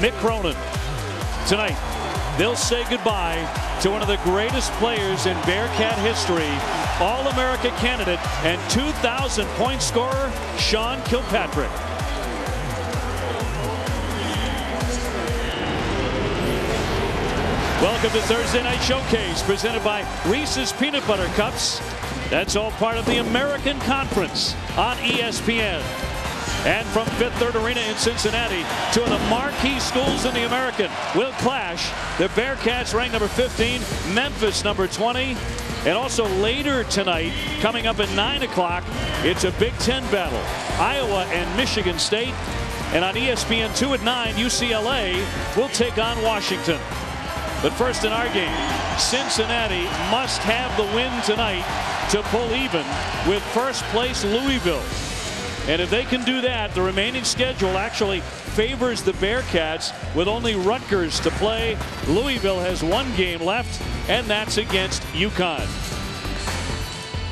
Mick Cronin. Tonight, they'll say goodbye to one of the greatest players in Bearcat history, All-America candidate and 2,000-point scorer, Sean Kilpatrick. Welcome to Thursday Night Showcase, presented by Reese's Peanut Butter Cups. That's all part of the American Conference on ESPN. And from Fifth Third Arena in Cincinnati, two of the marquee schools in the American will clash. The Bearcats ranked number 15, Memphis number 20. And also later tonight, coming up at 9 o'clock, it's a Big Ten battle. Iowa and Michigan State. And on ESPN 2 at 9, UCLA will take on Washington. But first in our game, Cincinnati must have the win tonight to pull even with first place Louisville. And if they can do that, the remaining schedule actually favors the Bearcats with only Rutgers to play. Louisville has one game left, and that's against UConn.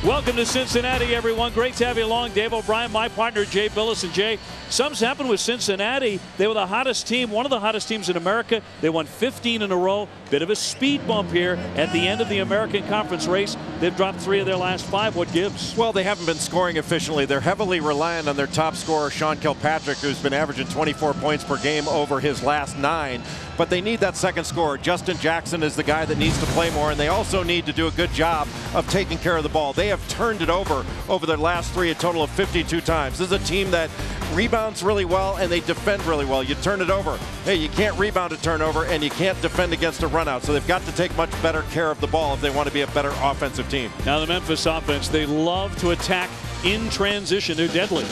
Welcome to Cincinnati, everyone. Great to have you along. Dave O'Brien, my partner, Jay Billis. And Jay, something's happened with Cincinnati. They were the hottest team, one of the hottest teams in America. They won 15 in a row. Bit of a speed bump here at the end of the American Conference race. They've dropped 3 of their last 5. What gives? Well, they haven't been scoring efficiently. They're heavily reliant on their top scorer, Sean Kilpatrick, who's been averaging 24 points per game over his last 9. But they need that second scorer. Justin Jackson is the guy that needs to play more, and they also need to do a good job of taking care of the ball. They have turned it over their last 3, a total of 52 times. This is a team that rebounds really well and they defend really well. You turn it over. Hey, you can't rebound a turnover and you can't defend against a run out. So they've got to take much better care of the ball if they want to be a better offensive team. Now the Memphis offense, they love to attack in transition. They're deadly.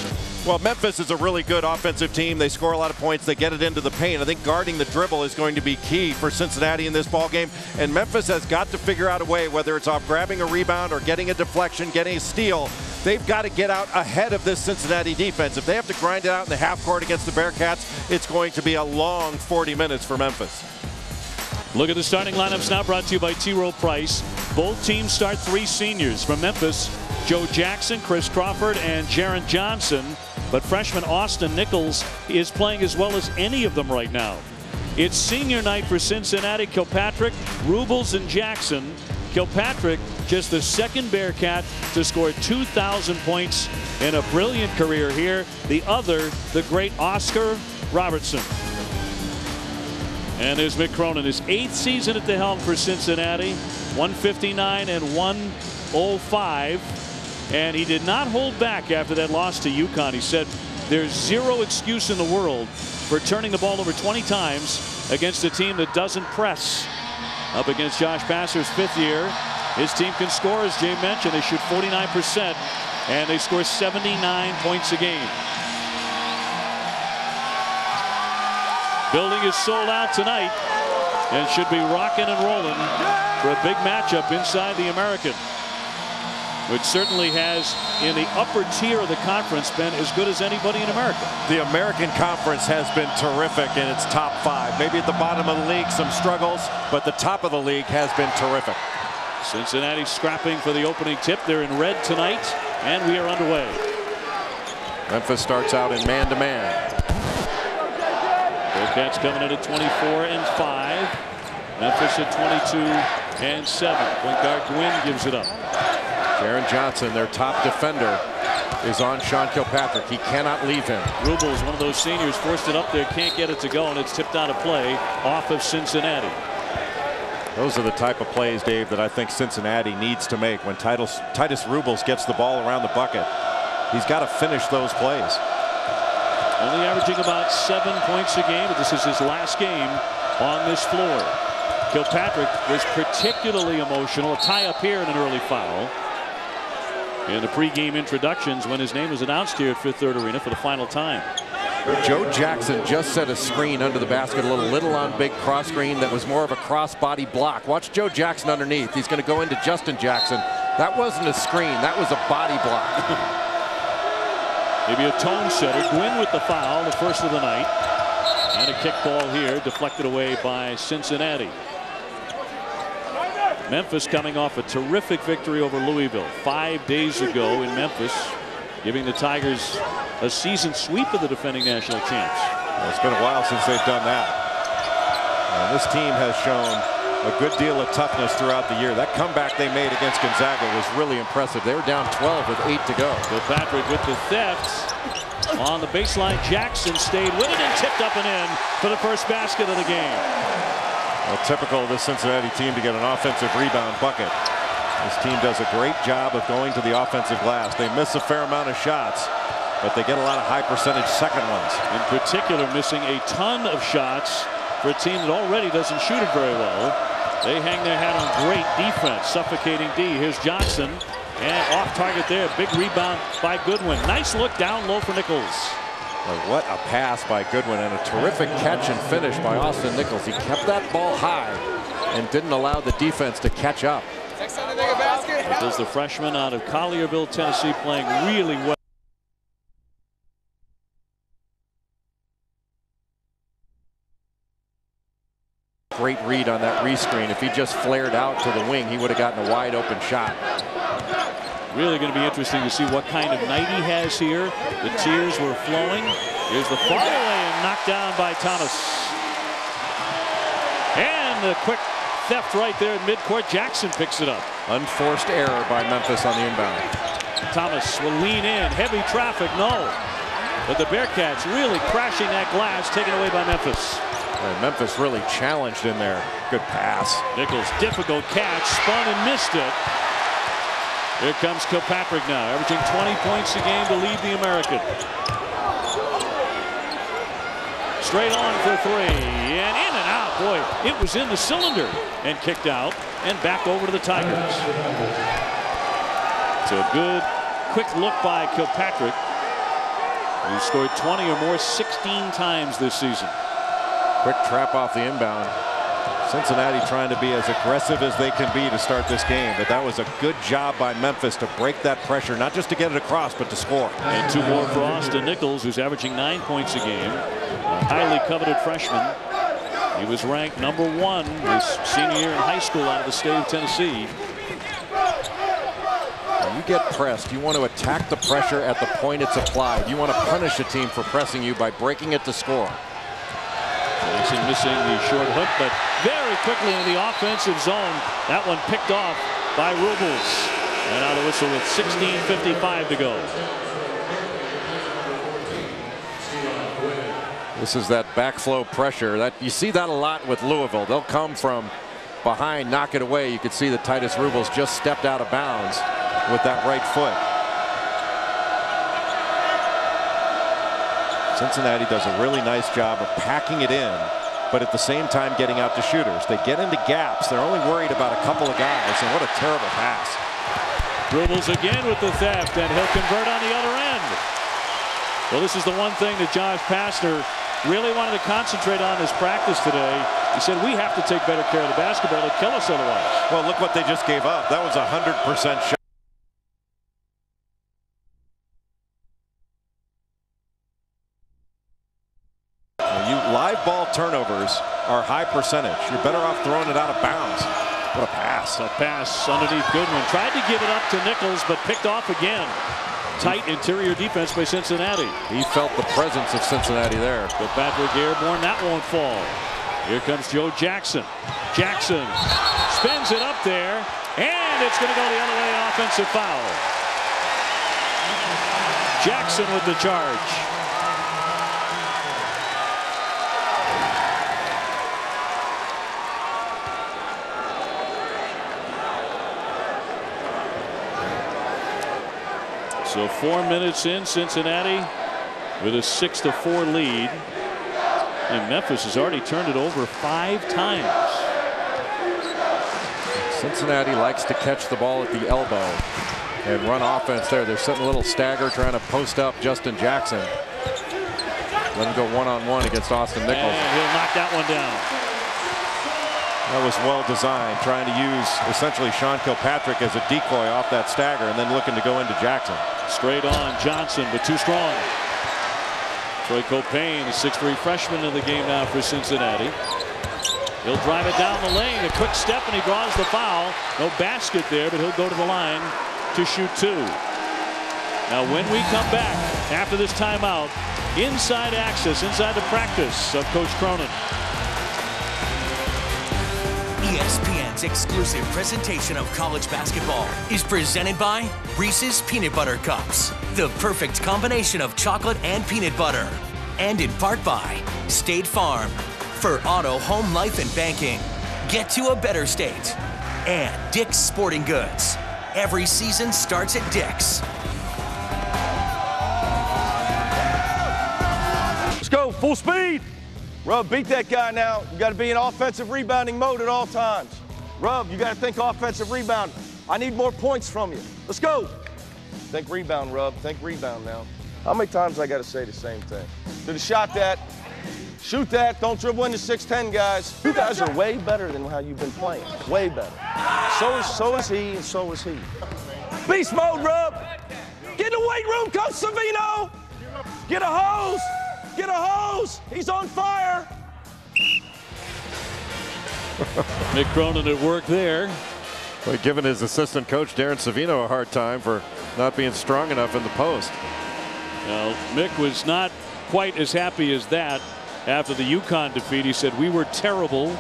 Well, Memphis is a really good offensive team. They score a lot of points. They get it into the paint. I think guarding the dribble is going to be key for Cincinnati in this ball game. And Memphis has got to figure out a way, whether it's off grabbing a rebound or getting a deflection, getting a steal. They've got to get out ahead of this Cincinnati defense. If they have to grind it out in the half court against the Bearcats, it's going to be a long 40 minutes for Memphis. Look at the starting lineups now, brought to you by T. Rowe Price. Both teams start 3 seniors. From Memphis, Joe Jackson, Chris Crawford, and Jaron Johnson. But freshman Austin Nichols is playing as well as any of them right now. It's senior night for Cincinnati. Kilpatrick, Rubles, and Jackson. Kilpatrick, just the second Bearcat to score 2,000 points in a brilliant career here. The other, the great Oscar Robertson. And there's Mick Cronin, his 8th season at the helm for Cincinnati. 159 and 105. And he did not hold back after that loss to UConn. He said there's zero excuse in the world for turning the ball over 20 times against a team that doesn't press. Up against Josh Passer's 5th year. His team can score, as Jay mentioned. They shoot 49%, and they score 79 points a game. Building is sold out tonight and should be rocking and rolling for a big matchup inside the American, which certainly has, in the upper tier of the conference, been as good as anybody in America. The American Conference has been terrific in its top 5. Maybe at the bottom of the league, some struggles, but the top of the league has been terrific. Cincinnati scrapping for the opening tip. They're in red tonight, and we are underway. Memphis starts out in man-to-man. Bearcats coming in at 24 and 5. Memphis at 22 and 7. Point guard Gwynn gives it up. Jaron Johnson, their top defender, is on Sean Kilpatrick. He cannot leave him. Rubles, one of those seniors, forced it up there, can't get it to go, and it's tipped out of play off of Cincinnati. Those are the type of plays, Dave, that I think Cincinnati needs to make. When Titus Rubles gets the ball around the bucket, he's got to finish those plays. Only averaging about 7 points a game, but this is his last game on this floor. Kilpatrick was particularly emotional. A tie up here and an early foul. In the pregame introductions when his name was announced here at Fifth Third Arena for the final time. Joe Jackson just set a screen under the basket, a little on big cross screen that was more of a cross-body block. Watch Joe Jackson underneath. He's going to go into Justin Jackson. That wasn't a screen. That was a body block. Maybe a tone setter. Gwynn with the foul, the first of the night. And a kick ball here, deflected away by Cincinnati. Memphis coming off a terrific victory over Louisville 5 days ago in Memphis, giving the Tigers a season sweep of the defending national champs. Well, it's been a while since they've done that. And this team has shown a good deal of toughness throughout the year. That comeback they made against Gonzaga was really impressive. They were down 12 with 8 to go. Kilpatrick with the theft. On the baseline, Jackson stayed with it and tipped up and in for the first basket of the game. Well, typical of this Cincinnati team to get an offensive rebound bucket. This team does a great job of going to the offensive glass. They miss a fair amount of shots, but they get a lot of high percentage second ones. In particular, missing a ton of shots for a team that already doesn't shoot it very well. They hang their hat on great defense, suffocating D. Here's Johnson, and off target there. Big rebound by Goodwin. Nice look down low for Nichols. Well, what a pass by Goodwin, and a terrific catch and finish by Austin Nichols. He kept that ball high and didn't allow the defense to catch up. It is the freshman out of Collierville, Tennessee, playing really well. Great read on that rescreen. If he just flared out to the wing, he would have gotten a wide open shot. Really going to be interesting to see what kind of night he has here. The tears were flowing. Here's the far away and knocked down by Thomas. And the quick theft right there in midcourt. Jackson picks it up. Unforced error by Memphis on the inbound. Thomas will lean in. Heavy traffic, no. But the Bearcats really crashing that glass, taken away by Memphis. And Memphis really challenged in there. Good pass. Nichols, difficult catch, spun and missed it. Here comes Kilpatrick now, averaging 20 points a game to lead the American. Straight on for three, and in and out. Boy, it was in the cylinder and kicked out and back over to the Tigers. So a good, quick look by Kilpatrick, who scored 20 or more 16 times this season. Quick trap off the inbound. Cincinnati trying to be as aggressive as they can be to start this game, but that was a good job by Memphis to break that pressure, not just to get it across, but to score. And two more for Austin Nichols, who's averaging 9 points a game. A highly coveted freshman. He was ranked #1 his senior year in high school out of the state of Tennessee. When you get pressed, you want to attack the pressure at the point it's applied. You want to punish a team for pressing you by breaking it to score. Jackson missing the short hook, but very quickly in the offensive zone. That one picked off by Rubles. And out of the whistle with 16:55 to go. This is that backflow pressure. That you see that a lot with Louisville. They'll come from behind, knock it away. You could see that Titus Rubles just stepped out of bounds with that right foot. Cincinnati does a really nice job of packing it in, but at the same time getting out to shooters. They get into gaps. They're only worried about a couple of guys, and what a terrible pass. Rubles again with the theft, and he'll convert on the other end. Well, this is the one thing that Josh Pastner really wanted to concentrate on his practice today. He said, we have to take better care of the basketball. It'll kill us otherwise. Well, look what they just gave up. That was a 100% shot. Live ball turnovers are high percentage. You're better off throwing it out of bounds. What a pass. A pass underneath Goodwin. Tried to give it up to Nichols, but picked off again. Tight interior defense by Cincinnati. He felt the presence of Cincinnati there. Kilpatrick airborne. That won't fall. Here comes Joe Jackson. Jackson spins it up there, and it's going to go the other way. Offensive foul. Jackson with the charge. So 4 minutes in, Cincinnati with a 6-4 lead. And Memphis has already turned it over 5 times. Cincinnati likes to catch the ball at the elbow and run offense there. They're setting a little stagger, trying to post up Justin Jackson. Let him go one-on-one against Austin Nichols. And he'll knock that one down. That was well designed, trying to use essentially Sean Kilpatrick as a decoy off that stagger and then looking to go into Jackson. Straight on Johnson, but too strong. Troy Copain, the 6'3" freshman in the game now for Cincinnati. He'll drive it down the lane, a quick step, and he draws the foul. No basket there, but he'll go to the line to shoot 2. Now when we come back after this timeout, inside access, inside the practice of Coach Cronin. ESPN's exclusive presentation of college basketball is presented by Reese's Peanut Butter Cups, the perfect combination of chocolate and peanut butter. And in part by State Farm. For auto, home, life, and banking, get to a better state. And Dick's Sporting Goods. Every season starts at Dick's. Let's go, full speed. Rub, beat that guy now. You got to be in offensive rebounding mode at all times. Rub, you got to think offensive rebound. I need more points from you. Let's go. Think rebound, Rub. Think rebound now. How many times I got to say the same thing? Should have shot that. Shoot that. Don't dribble into 6'10", guys. You guys are way better than how you've been playing. Way better. So is he, and so is he. Beast mode, Rub. Get in the weight room, Coach Savino. Get a hose. Get a hose! He's on fire! Mick Cronin at work there. Well, giving his assistant coach Darren Savino a hard time for not being strong enough in the post. Well, Mick was not quite as happy as that after the UConn defeat. He said, "We were terrible.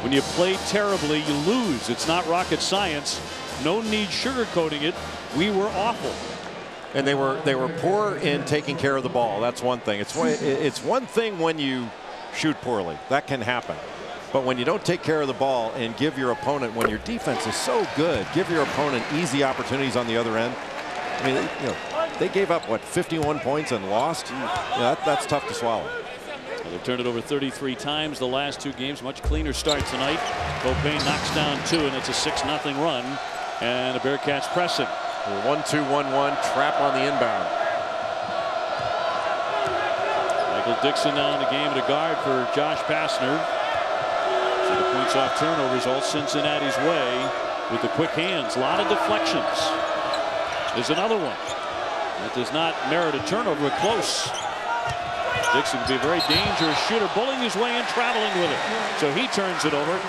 When you play terribly, you lose. It's not rocket science. No need sugarcoating it. We were awful." And they were poor in taking care of the ball. That's one thing. It's one thing when you shoot poorly. That can happen. But when you don't take care of the ball and give your opponent, when your defense is so good, give your opponent easy opportunities on the other end. I mean, they gave up, what, 51 points and lost? That's tough to swallow. Well, they've turned it over 33 times the last two games. Much cleaner start tonight. Copain knocks down 2, and it's a 6-0 run. And the Bearcats pressing. 1-2-1-1 trap on the inbound. Michael Dixon now in the game at a guard for Josh Pastner. So the points off turnovers all Cincinnati's way with the quick hands. A lot of deflections. There's another one. That does not merit a turnover, but close. Dixon can be a very dangerous shooter, bullying his way and traveling with it. So he turns it over.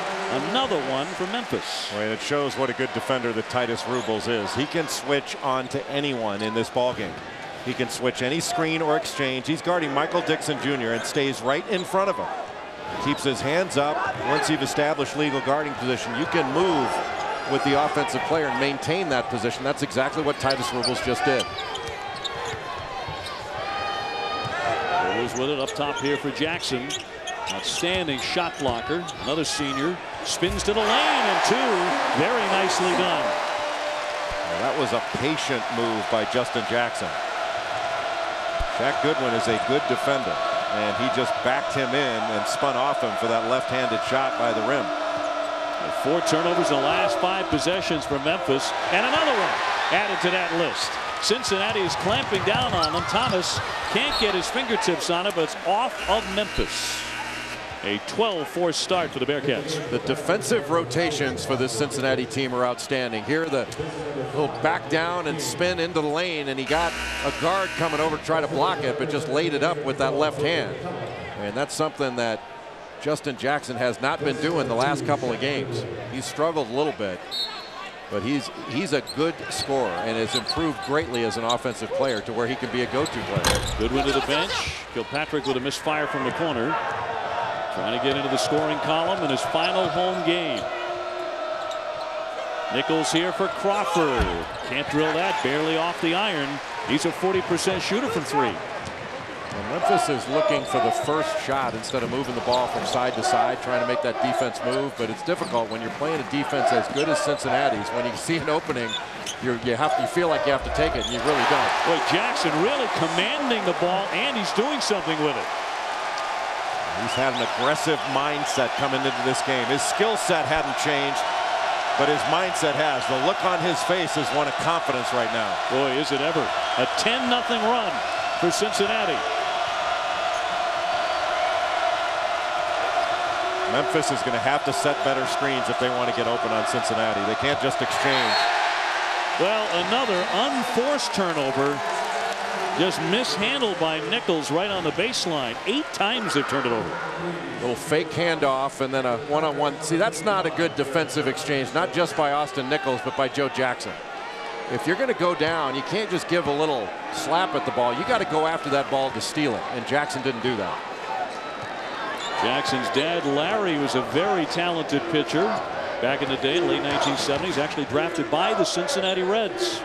Another one for Memphis. Well, and it shows what a good defender that Titus Rubles is. He can switch on to anyone in this ball game. He can switch any screen or exchange. He's guarding Michael Dixon Jr. and stays right in front of him. Keeps his hands up. Once you've established legal guarding position, you can move with the offensive player and maintain that position. That's exactly what Titus Rubles just did. Goes with it up top here for Jackson. Outstanding shot blocker. Another senior. Spins to the lane and 2. Very nicely done. Well, that was a patient move by Justin Jackson. Shaq Goodwin is a good defender, and he just backed him in and spun off him for that left-handed shot by the rim. 4 turnovers in the last 5 possessions for Memphis, and another one added to that list. Cincinnati is clamping down on them. Thomas can't get his fingertips on it, but it's off of Memphis. A 12-4 start for the Bearcats. The defensive rotations for this Cincinnati team are outstanding. Here, the little back down and spin into the lane, and he got a guard coming over to try to block it, but just laid it up with that left hand. And that's something that Justin Jackson has not been doing the last couple of games. He's struggled a little bit, but he's a good scorer and has improved greatly as an offensive player to where he can be a go-to player. Goodwin to the bench. Kilpatrick with a misfire from the corner. Trying to get into the scoring column in his final home game. Nichols here for Crawford. Can't drill that, barely off the iron. He's a 40% shooter from 3. And Memphis is looking for the first shot instead of moving the ball from side to side, trying to make that defense move. But it's difficult when you're playing a defense as good as Cincinnati's. When you see an opening, you feel like you have to take it, and you really don't. Boy, Jackson really commanding the ball, and he's doing something with it. He's had an aggressive mindset coming into this game. His skill set hadn't changed, but his mindset has. The look on his face is one of confidence right now. Boy, is it ever. A 10-0 run for Cincinnati. Memphis is going to have to set better screens if they want to get open on Cincinnati. They can't just exchange. Well, another unforced turnover. Just mishandled by Nichols right on the baseline. 8 times they've turned it over. A little fake handoff and then a one-on-one. See, that's not a good defensive exchange, not just by Austin Nichols, but by Joe Jackson. If you're going to go down, you can't just give a little slap at the ball. You got to go after that ball to steal it, and Jackson didn't do that. Jackson's dad, Larry, was a very talented pitcher. Back in the day, late 1970s, actually drafted by the Cincinnati Reds.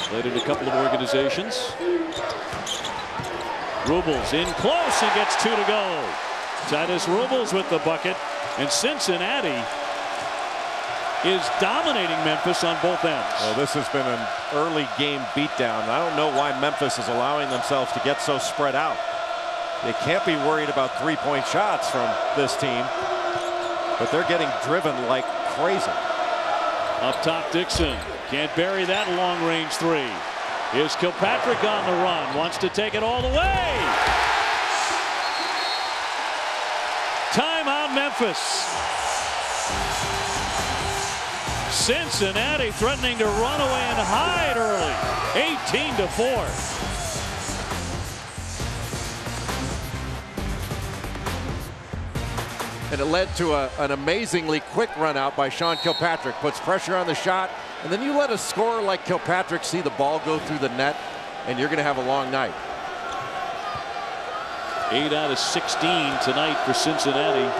Played in a couple of organizations. Rubles in close and gets 2 to go. Titus Rubles with the bucket, and Cincinnati is dominating Memphis on both ends. Well, this has been an early game beatdown. I don't know why Memphis is allowing themselves to get so spread out. They can't be worried about three-point shots from this team, but they're getting driven like crazy. Up top, Dixon can't bury that long-range three. Here's Kilpatrick on the run, wants to take it all the way. Timeout, Memphis. Cincinnati threatening to run away and hide early. 18-4. And it led to an amazingly quick run out by Sean Kilpatrick. Puts pressure on the shot, and then you let a scorer like Kilpatrick see the ball go through the net, and you're going to have a long night. 8 out of 16 tonight for Cincinnati.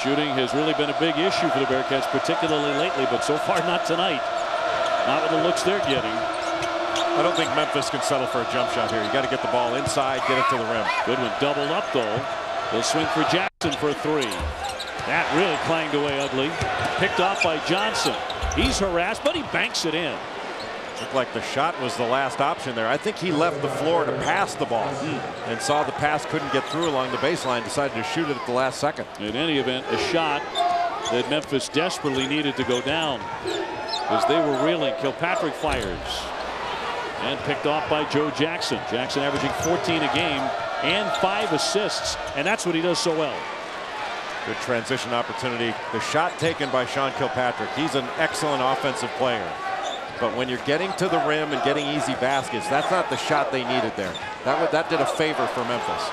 Shooting has really been a big issue for the Bearcats, particularly lately, but so far not tonight. Not with the looks they're getting. I don't think Memphis can settle for a jump shot here. You got to get the ball inside, get it to the rim. Goodwin doubled up though. They'll swing for Jackson for 3. That really clanged away ugly. Picked off by Johnson. He's harassed, but he banks it in. Looked like the shot was the last option there. I think he left the floor to pass the ball and saw the pass couldn't get through along the baseline, decided to shoot it at the last second. In any event, a shot that Memphis desperately needed to go down as they were reeling. Kilpatrick fires and picked off by Joe Jackson. Jackson averaging 14 a game and 5 assists, and that's what he does so well. Good transition opportunity. The shot taken by Sean Kilpatrick. He's an excellent offensive player. But when you're getting to the rim and getting easy baskets, that's not the shot they needed there. That did a favor for Memphis.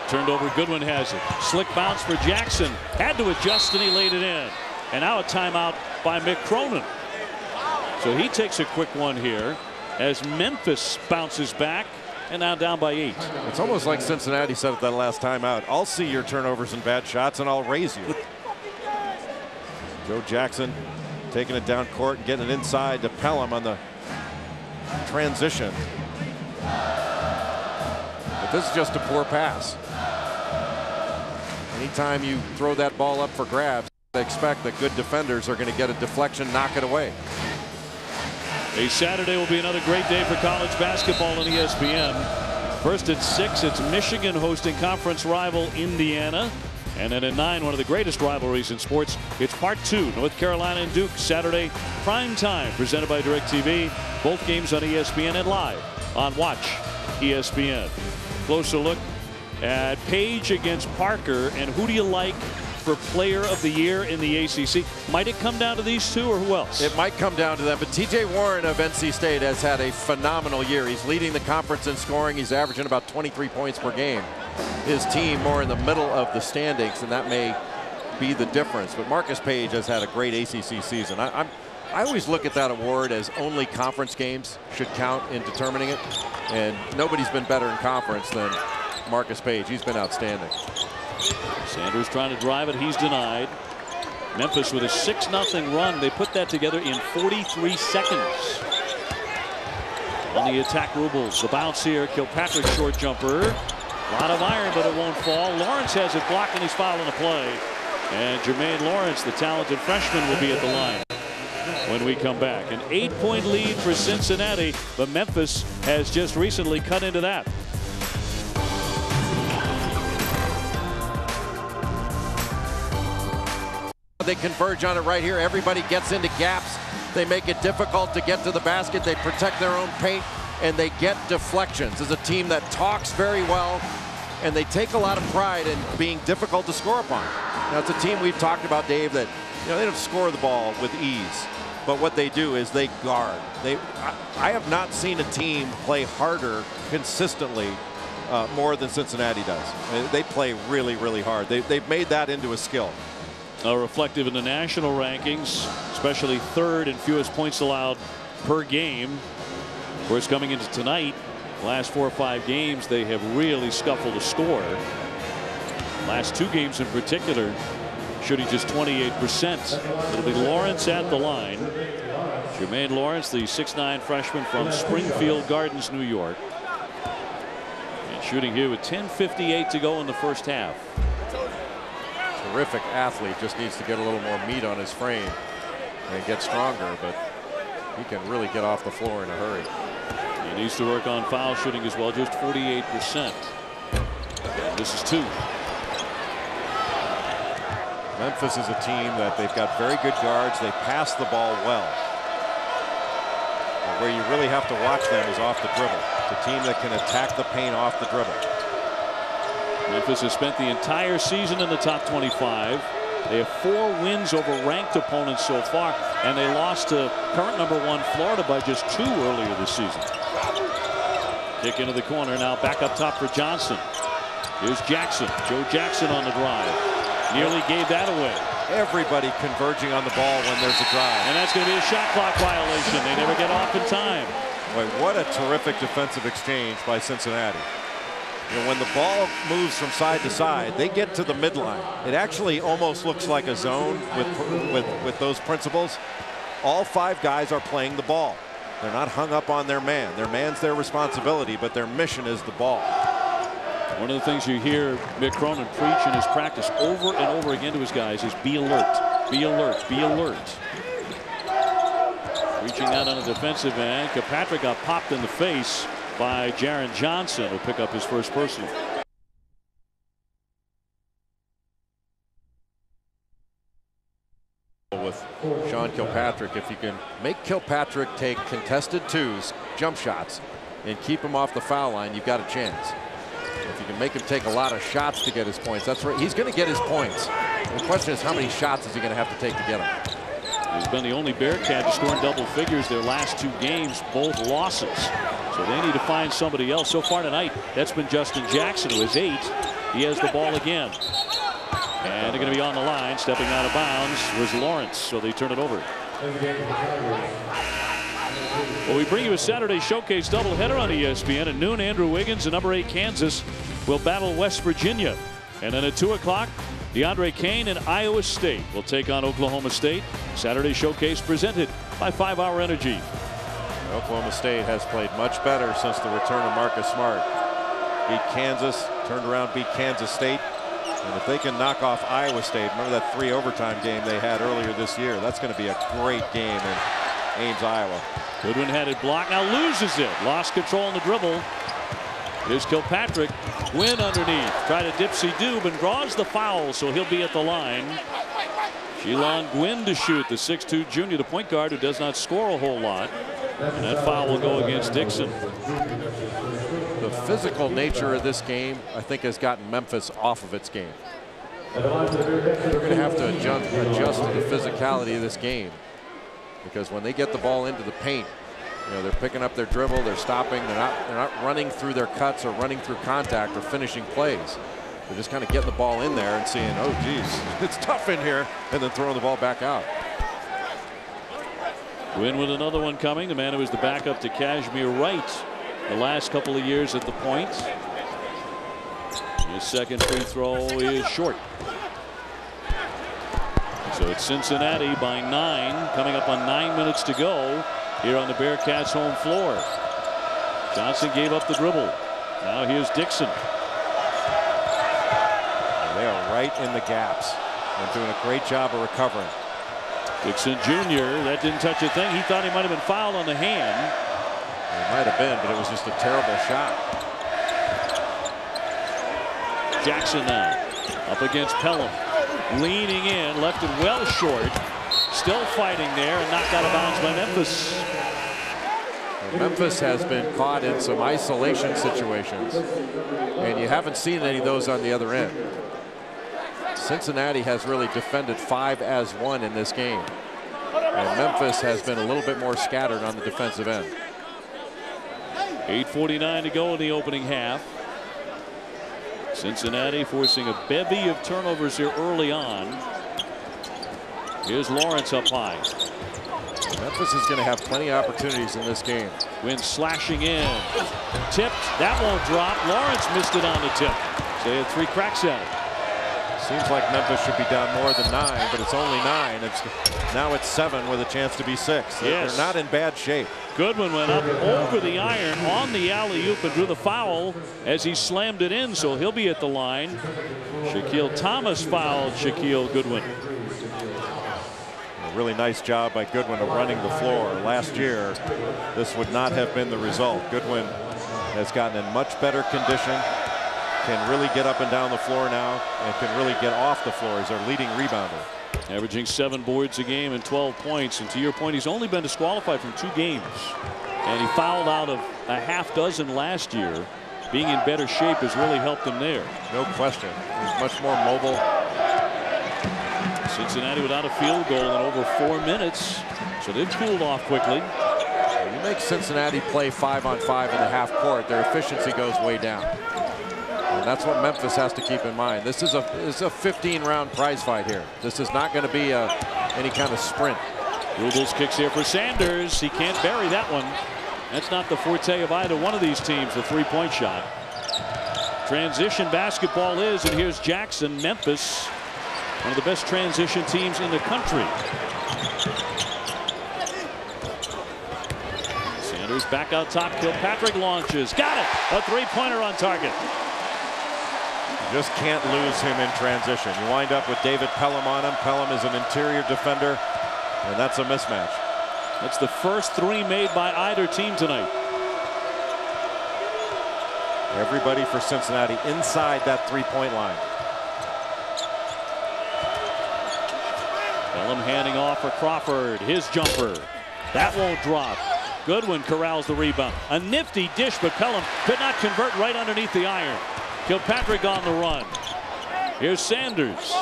Turned over, Goodwin has it. Slick bounce for Jackson. Had to adjust and he laid it in. And now a timeout by Mick Cronin. So he takes a quick one here as Memphis bounces back and now down by 8. It's almost like Cincinnati said at that last timeout. I'll see your turnovers and bad shots and I'll raise you. Joe Jackson taking it down court and getting it inside to Pelham on the transition. But this is just a poor pass. Anytime you throw that ball up for grabs, I expect that good defenders are going to get a deflection, knock it away. A Saturday will be another great day for college basketball on ESPN. First at 6, it's Michigan hosting conference rival Indiana. And then at 9, one of the greatest rivalries in sports, it's part 2, North Carolina and Duke, Saturday, prime time, presented by DirecTV. Both games on ESPN and live on Watch ESPN. Closer look at Page against Parker, and who do you like for player of the year in the ACC? Might it come down to these two, or who else? It might come down to them, but TJ Warren of NC State has had a phenomenal year. He's leading the conference in scoring. He's averaging about 23 points per game. His team more in the middle of the standings, and that may be the difference. But Marcus Page has had a great ACC season. I always look at that award as only conference games should count in determining it, and nobody's been better in conference than Marcus Page. He's been outstanding. Sanders trying to drive it. He's denied. Memphis with a 6-0 run. They put that together in 43 seconds. On the attack, Rubles. The bounce here. Kilpatrick short jumper. A lot of iron, but it won't fall. Lawrence has it blocked, and he's fouling the play. And Jermaine Lawrence, the talented freshman, will be at the line when we come back. An 8-point lead for Cincinnati, but Memphis has just recently cut into that. They converge on it right here. Everybody gets into gaps. They make it difficult to get to the basket. They protect their own paint, and they get deflections. As a team that talks very well, and they take a lot of pride in being difficult to score upon. Now, it's a team we've talked about, Dave, that they don't score the ball with ease, but what they do is they guard. I have not seen a team play harder consistently more than Cincinnati does. They play really, really hard. They've made that into a skill. Reflective in the national rankings, especially 3rd in fewest points allowed per game. Of course, coming into tonight, last 4 or 5 games, they have really scuffled a score. Last 2 games in particular, shooting just 28%. It'll be Lawrence at the line. Jermaine Lawrence, the 6'9" freshman from Springfield Gardens, New York. And shooting here with 10:58 to go in the first half. Terrific athlete, just needs to get a little more meat on his frame and get stronger, but he can really get off the floor in a hurry. He needs to work on foul shooting as well, just 48%. And this is 2. Memphis is a team that they've got very good guards. They pass the ball well. But where you really have to watch them is off the dribble. It's a team that can attack the paint off the dribble. Memphis has spent the entire season in the top 25. They have 4 wins over ranked opponents so far, and they lost to current #1 Florida by just 2 earlier this season. Kick into the corner now, back up top for Johnson. Here's Jackson. Joe Jackson on the drive. Nearly gave that away. Everybody converging on the ball when there's a drive. And that's going to be a shot clock violation. They never get off in time. Boy, what a terrific defensive exchange by Cincinnati. You know, when the ball moves from side to side, they get to the midline. It actually almost looks like a zone with those principles. All 5 guys are playing the ball. They're not hung up on their man. Their man's their responsibility, but their mission is the ball. One of the things you hear Mick Cronin preach in his practice over and over again to his guys is be alert, be alert, be alert. Reaching out on the defensive end, Kilpatrick got popped in the face by Jaron Johnson, who'll pick up his first personal. With Sean Kilpatrick, if you can make Kilpatrick take contested 2s, jump shots, and keep him off the foul line, you've got a chance. If you can make him take a lot of shots to get his points, that's right. He's going to get his points. The question is, how many shots is he going to have to take to get them? He's been the only Bearcat to score in double figures their last 2 games, both losses. So they need to find somebody else. So far tonight, that's been Justin Jackson, who has 8. He has the ball again. And they're going to be on the line. Stepping out of bounds was Lawrence, so they turn it over. Well, we bring you a Saturday Showcase doubleheader on ESPN. At noon, Andrew Wiggins and #8 Kansas will battle West Virginia. And then at 2 o'clock, DeAndre Kane and Iowa State will take on Oklahoma State. Saturday Showcase presented by 5-Hour Energy. Oklahoma State has played much better since the return of Marcus Smart. Beat Kansas, turned around, beat Kansas State. And if they can knock off Iowa State, remember that 3 overtime game they had earlier this year, that's going to be a great game in Ames, Iowa. Goodwin had it blocked, now loses it. Lost control on the dribble. Here's Kilpatrick. Gwynn underneath. Try to dipsy-do, but draws the foul, so he'll be at the line. Shelon Gwynn to shoot, the 6'2" junior, the point guard who does not score a whole lot. And that foul will go against Dixon. The physical nature of this game, I think, has gotten Memphis off of its game. They're going to have to adjust to the physicality of this game, because when they get the ball into the paint, you know, they're picking up their dribble, they're stopping, they're not running through their cuts or running through contact or finishing plays. They're just kind of getting the ball in there and seeing, oh geez, it's tough in here, and then throwing the ball back out. Gwynn with another one coming. The man who was the backup to Kashmir Wright the last couple of years at the point. His second free throw is short. So it's Cincinnati by 9, coming up on 9 minutes to go here on the Bearcats' home floor. Johnson gave up the dribble. Now here's Dixon. And they are right in the gaps and doing a great job of recovering. Dixon Jr., that didn't touch a thing. He thought he might have been fouled on the hand. It might have been, but it was just a terrible shot. Jackson now up against Pelham. Leaning in, left it well short. Still fighting there, and knocked out of bounds by Memphis. Memphis has been caught in some isolation situations, and you haven't seen any of those on the other end. Cincinnati has really defended 5-as-1 in this game, and Memphis has been a little bit more scattered on the defensive end. 8:49 to go in the opening half. Cincinnati forcing a bevy of turnovers here early on. Here's Lawrence up high. Memphis is going to have plenty of opportunities in this game. Gwynn slashing in. Tipped. That won't drop. Lawrence missed it on the tip. So they had 3 cracks at it. Seems like Memphis should be down more than 9, but it's only 9. Now it's 7 with a chance to be 6. Yes. They're not in bad shape. Goodwin went up over the iron on the alley-oop and drew the foul as he slammed it in, so he'll be at the line. Shaquille Thomas fouled Shaquille Goodwin. A really nice job by Goodwin of running the floor. Last year, this would not have been the result. Goodwin has gotten in much better condition, can really get up and down the floor now, and can really get off the floor. He's our leading rebounder. Averaging 7 boards a game and 12 points. And to your point, he's only been disqualified from 2 games. And he fouled out of a half dozen last year. Being in better shape has really helped him there. No question. He's much more mobile. Cincinnati without a field goal in over 4 minutes. So they've cooled off quickly. When you make Cincinnati play 5-on-5 in the half court, their efficiency goes way down. And that's what Memphis has to keep in mind. This is a 15-round prize fight here. This is not going to be any kind of sprint. Rubles kicks here for Sanders. He can't bury that one. That's not the forte of either one of these teams, the three-point shot. Transition basketball is, and here's Jackson. Memphis, one of the best transition teams in the country. Sanders back out top. Kilpatrick launches. Got it. A three-pointer on target. Just can't lose him in transition. You wind up with David Pelham on him. Pelham is an interior defender, and that's a mismatch. That's the first 3 made by either team tonight. Everybody for Cincinnati inside that three-point line. Pelham handing off for Crawford. His jumper. That won't drop. Goodwin corrals the rebound. A nifty dish, but Pelham could not convert right underneath the iron. Kilpatrick on the run. Here's Sanders.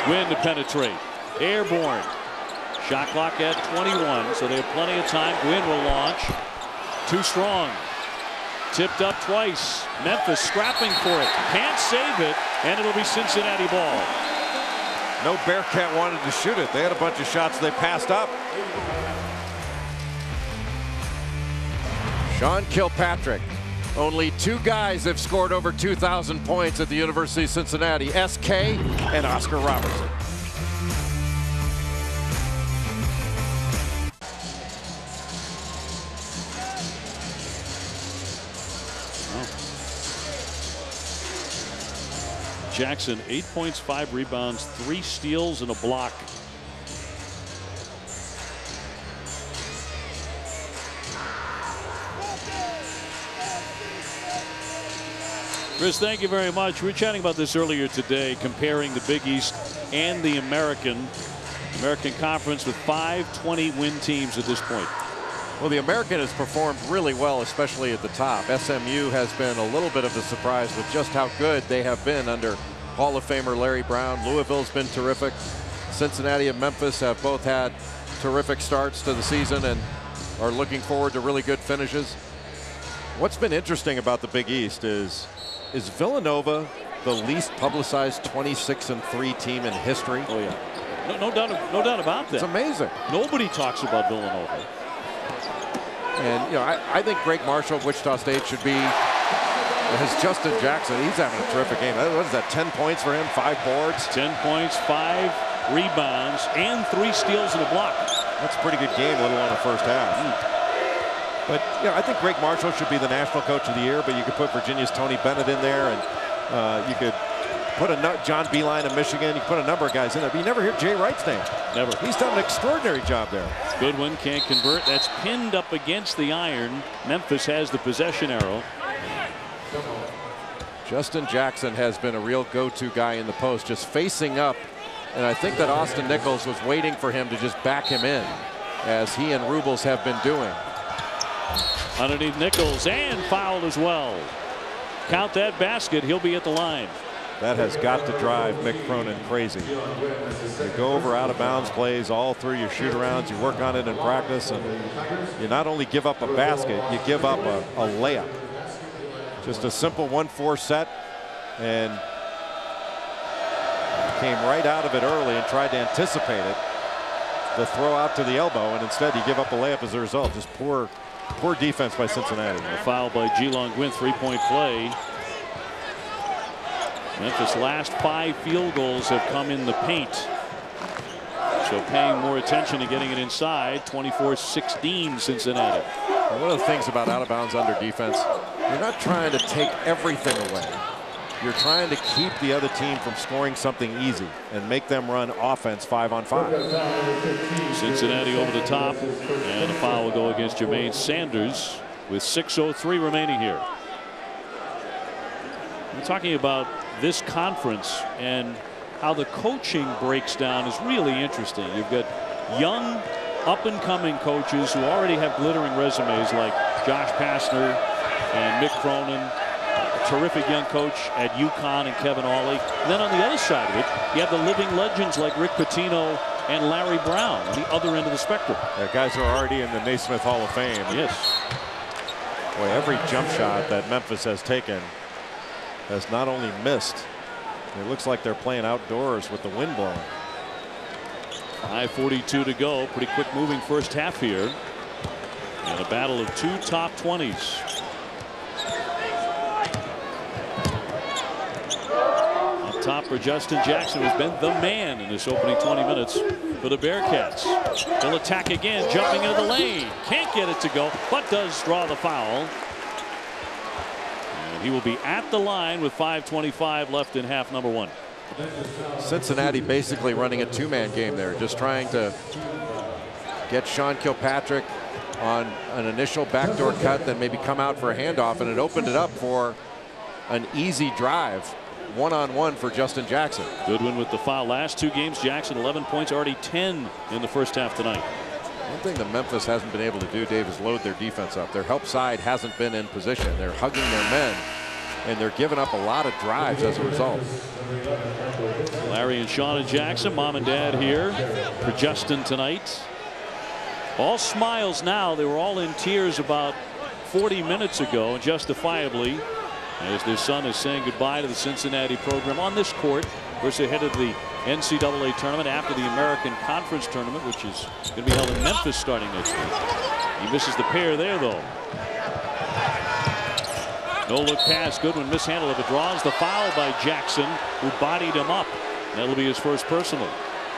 Gwynn to penetrate. Airborne. Shot clock at 21, so they have plenty of time. Gwynn will launch. Too strong. Tipped up twice. Memphis scrapping for it. Can't save it, and it'll be Cincinnati ball. No Bearcat wanted to shoot it. They had a bunch of shots they passed up. Sean Kilpatrick. Only 2 guys have scored over 2,000 points at the University of Cincinnati. SK and Oscar Robertson. Jackson, 8 points, 5 rebounds, 3 steals, and a block. Chris, thank you very much. We were chatting about this earlier today, comparing the Big East and the American Conference with 5 20-win teams at this point. Well, the American has performed really well, especially at the top. SMU has been a little bit of a surprise with just how good they have been under Hall of Famer Larry Brown. Louisville's been terrific. Cincinnati and Memphis have both had terrific starts to the season and are looking forward to really good finishes. What's been interesting about the Big East is Villanova the least publicized 26-3 team in history? Oh yeah, no doubt about that. It's amazing. Nobody talks about Villanova. And you know, I think Greg Marshall of Wichita State should be as Justin Jackson. He's having a terrific game. What is that? 10 points for him, 5 boards, 10 points, 5 rebounds, and 3 steals and a block. That's a pretty good game, let alone the first half. But you know, I think Greg Marshall should be the National Coach of the Year. But you could put Virginia's Tony Bennett in there, and you could put John Beilein of Michigan. You could put a number of guys in there. But you never hear Jay Wright's name. Never. He's done an extraordinary job there. Goodwin can't convert. That's pinned up against the iron. Memphis has the possession arrow. Justin Jackson has been a real go-to guy in the post, just facing up. And I think that Austin Nichols was waiting for him to just back him in, as he and Rubles have been doing. Underneath Nichols, and fouled as well. Count that basket. He'll be at the line. That has got to drive Mick Cronin crazy. You go over out-of-bounds plays all through your shoot-arounds. You work on it in practice, and you not only give up a basket, you give up a layup. Just a simple 1-4 set, and came right out of it early and tried to anticipate it. The throw out to the elbow, and instead you give up a layup as a result. Just poor defense by Cincinnati. A foul by Geelong Gwynn, 3-point play. Memphis' last 5 field goals have come in the paint. So paying more attention to getting it inside. 24-16 Cincinnati. One of the things about out of bounds under defense, you're not trying to take everything away. You're trying to keep the other team from scoring something easy and make them run offense 5-on-5. Cincinnati over the top, and a foul will go against Jermaine Sanders with 6:03 remaining here. We're talking about this conference and how the coaching breaks down is really interesting. You've got young, up-and-coming coaches who already have glittering resumes like Josh Pastner and Mick Cronin, a terrific young coach at UConn and Kevin Awley. And then on the other side of it, you have the living legends like Rick Pitino and Larry Brown on the other end of the spectrum. Guys who are already in the Naismith Hall of Fame. Yes. Boy, every jump shot that Memphis has taken has not only missed, it looks like they're playing outdoors with the wind blowing. 5:42 to go. Pretty quick moving first half here. And a battle of 2 top 20s. Up top for Justin Jackson, who's been the man in this opening 20 minutes for the Bearcats. They'll attack again, jumping into the lane. Can't get it to go, but does draw the foul. And he will be at the line with 5:25 left in half number 1. Cincinnati basically running a 2-man game there, just trying to get Sean Kilpatrick on an initial backdoor cut, then maybe come out for a handoff, and it opened it up for an easy drive, one-on-one for Justin Jackson. Goodwin with the foul. Last 2 games, Jackson 11 points, already 10 in the first half tonight. One thing that Memphis hasn't been able to do, Dave, is load their defense up. Their help side hasn't been in position. They're hugging their men, and they're giving up a lot of drives as a result. Larry and Shauna Jackson, mom and dad here for Justin tonight. All smiles now. They were all in tears about 40 minutes ago, and justifiably, as their son is saying goodbye to the Cincinnati program on this court. Of course, they headed the NCAA tournament after the American Conference tournament, which is going to be held in Memphis starting next week. He misses the pair there, though. No look pass. Goodwin mishandled it, but draws the foul by Jackson, who bodied him up. That'll be his first personal.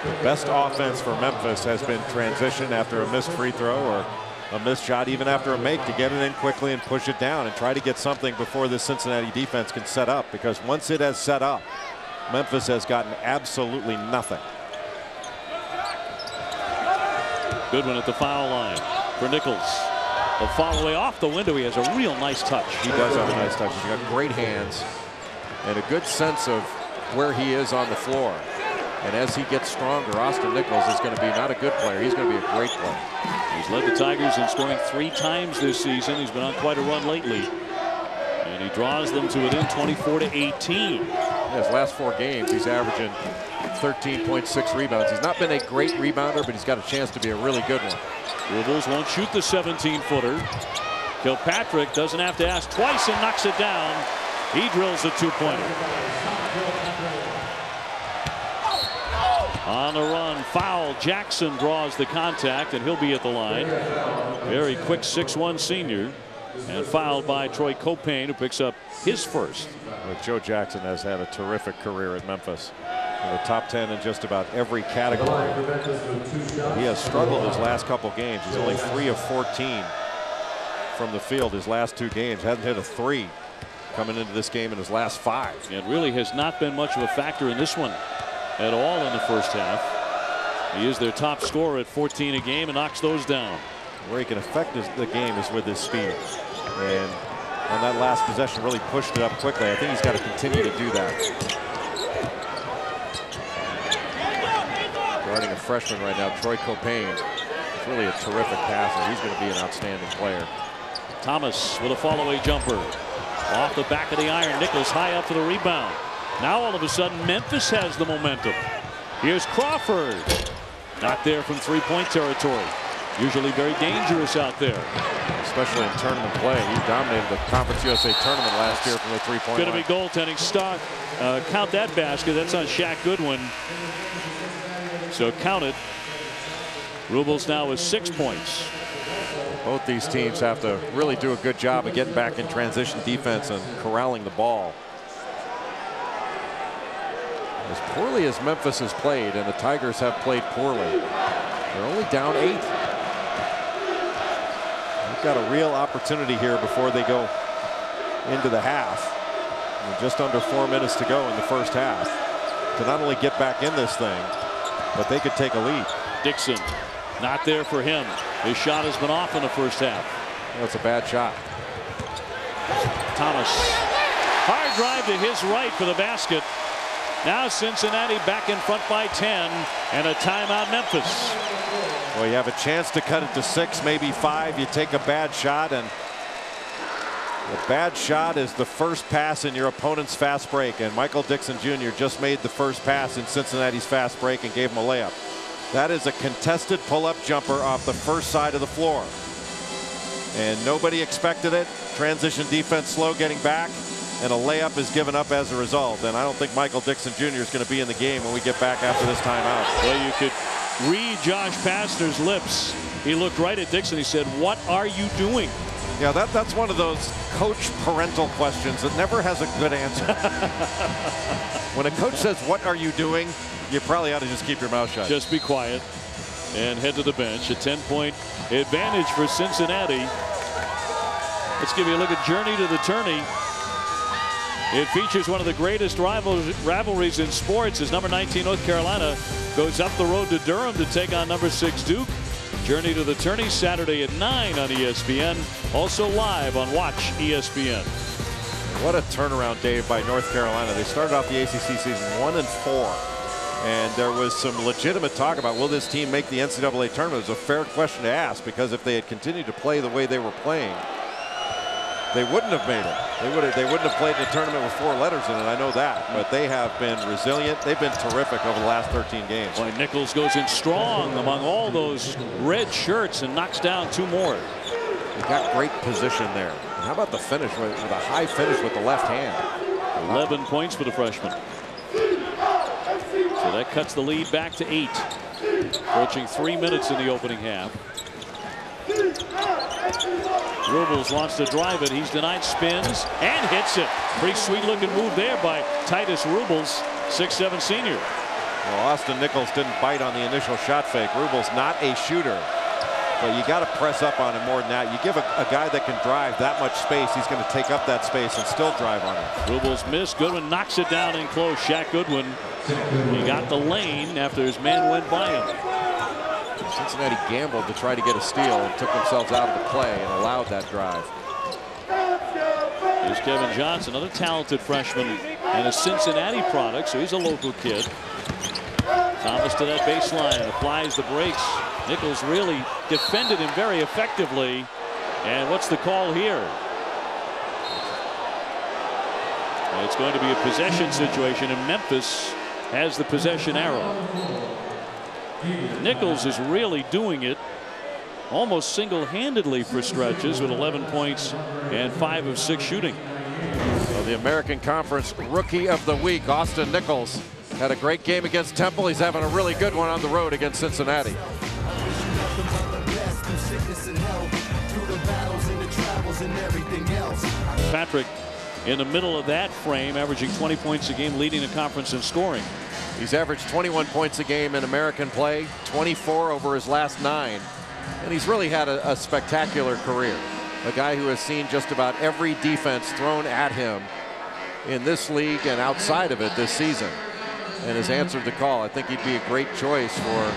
The best offense for Memphis has been transition after a missed free throw or a missed shot, even after a make, to get it in quickly and push it down and try to get something before the Cincinnati defense can set up, because once it has set up, Memphis has gotten absolutely nothing. Goodwin at the foul line for Nichols. A follow away off the window. He has a real nice touch. He does have a nice touch. He's got great hands and a good sense of where he is on the floor. And as he gets stronger, Austin Nichols is going to be not a good player. He's going to be a great player. He's led the Tigers in scoring 3 times this season. He's been on quite a run lately. And he draws them to within 24-18. His last 4 games, he's averaging 13.6 rebounds. He's not been a great rebounder, but he's got a chance to be a really good one. Rebels won't shoot the 17-footer. Kilpatrick doesn't have to ask twice and knocks it down. He drills a 2-pointer. On the run, foul. Jackson draws the contact, and he'll be at the line. Very quick 6'1" senior, and fouled by Troy Copane, who picks up his first. Well, Joe Jackson has had a terrific career at Memphis. In the top 10 in just about every category. He has struggled his last couple games. He's only 3 of 14 from the field his last 2 games. Hasn't hit a 3 coming into this game in his last 5. It really has not been much of a factor in this one at all in the first half. He is their top scorer at 14 a game and knocks those down. Where he can affect the game is with his speed. And on that last possession, really pushed it up quickly. I think he's got to continue to do that. Guarding a freshman right now, Troy Copane. He's really a terrific passer. He's going to be an outstanding player. Thomas with a fall-away jumper. Off the back of the iron. Nichols high up for the rebound. Now all of a sudden Memphis has the momentum. Here's Crawford. Not there from 3-point territory. Usually very dangerous out there. Especially in tournament play. He dominated the Conference USA tournament last year from the 3-point line. Going to be goaltending. Count that basket. That's on Shaq Goodwin. So count it. Rubles now with 6 points. Both these teams have to really do a good job of getting back in transition defense and corralling the ball. As poorly as Memphis has played, and the Tigers have played poorly, they're only down 8. They've got a real opportunity here before they go into the half. And just under 4 minutes to go in the first half to not only get back in this thing, but they could take a lead. Dixon, not there for him. His shot has been off in the first half. That's a bad shot. Thomas, hard drive to his right for the basket. Now Cincinnati back in front by 10, and a timeout Memphis. Well, you have a chance to cut it to 6, maybe 5. You take a bad shot, and the bad shot is the first pass in your opponent's fast break, and Michael Dixon Jr. just made the first pass in Cincinnati's fast break and gave him a layup. That is a contested pull-up jumper off the first side of the floor, and nobody expected it. Transition defense slow getting back, and a layup is given up as a result. And I don't think Michael Dixon Jr. is going to be in the game when we get back after this timeout. Well, you could read Josh Pastner's lips. He looked right at Dixon. He said, "What are you doing?" Yeah, that's one of those coach parental questions that never has a good answer. When a coach says, "What are you doing?" you probably ought to just keep your mouth shut. Just be quiet and head to the bench. A 10-point advantage for Cincinnati. Let's give you a look at Journey to the Tourney. It features one of the greatest rivalries in sports as number 19 North Carolina goes up the road to Durham to take on number 6 Duke. Journey to the Tourney Saturday at 9 on ESPN. Also live on Watch ESPN. What a turnaround, Dave, by North Carolina. They started off the ACC season 1-4. And there was some legitimate talk about, will this team make the NCAA tournament? It was a fair question to ask, because if they had continued to play the way they were playing, they wouldn't have made it. They wouldn't have played in a tournament with 4 letters in it. I know that, but they have been resilient. They've been terrific over the last 13 games. Boy, Nichols goes in strong among all those red shirts and knocks down 2 more. He got great position there. And how about the finish with a high finish with the left hand? 11 points for the freshman. So that cuts the lead back to 8. Approaching 3 minutes in the opening half. Rubles wants to drive it. He's denied, spins and hits it. Pretty sweet looking move there by Titus Rubles, 6'7" senior. Well, Austin Nichols didn't bite on the initial shot fake. Rubles not a shooter, but you got to press up on him more than that. You give a guy that can drive that much space, he's going to take up that space and still drive on it. Rubles missed. Goodwin knocks it down in close. Shaq Goodwin, he got the lane after his man went by him. Cincinnati gambled to try to get a steal and took themselves out of the play and allowed that drive. Here's Kevin Johnson, another talented freshman and a Cincinnati product, so he's a local kid. Thomas to that baseline, applies the brakes. Nichols really defended him very effectively. And what's the call here? It's going to be a possession situation, and Memphis has the possession arrow. Nichols is really doing it almost single-handedly for stretches with 11 points and 5 of 6 shooting. Well, the American Conference Rookie of the Week, Austin Nichols, had a great game against Temple. He's having a really good one on the road against Cincinnati. Patrick in the middle of that frame, averaging 20 points a game, leading the conference in scoring. He's averaged 21 points a game in American play, 24 over his last 9. And he's really had a spectacular career. A guy who has seen just about every defense thrown at him in this league and outside of it this season, and has answered the call. I think he'd be a great choice for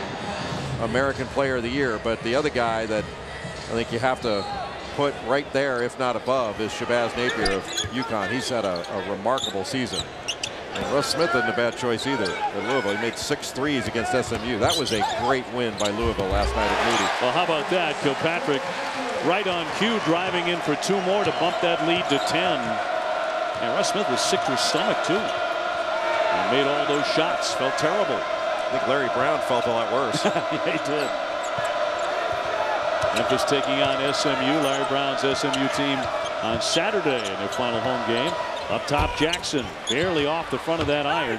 American Player of the Year. But the other guy that I think you have to put right there, if not above, is Shabazz Napier of UConn. He's had a remarkable season. And Russ Smith isn't a bad choice either at Louisville. He made 6 threes against SMU. That was a great win by Louisville last night at Moody. Well, how about that? Kilpatrick right on cue, driving in for 2 more to bump that lead to 10. And Russ Smith was sick to his stomach too. He made all those shots. Felt terrible. I think Larry Brown felt a lot worse. Yeah, he did. Memphis taking on SMU. Larry Brown's SMU team on Saturday in their final home game. Up top, Jackson barely off the front of that iron.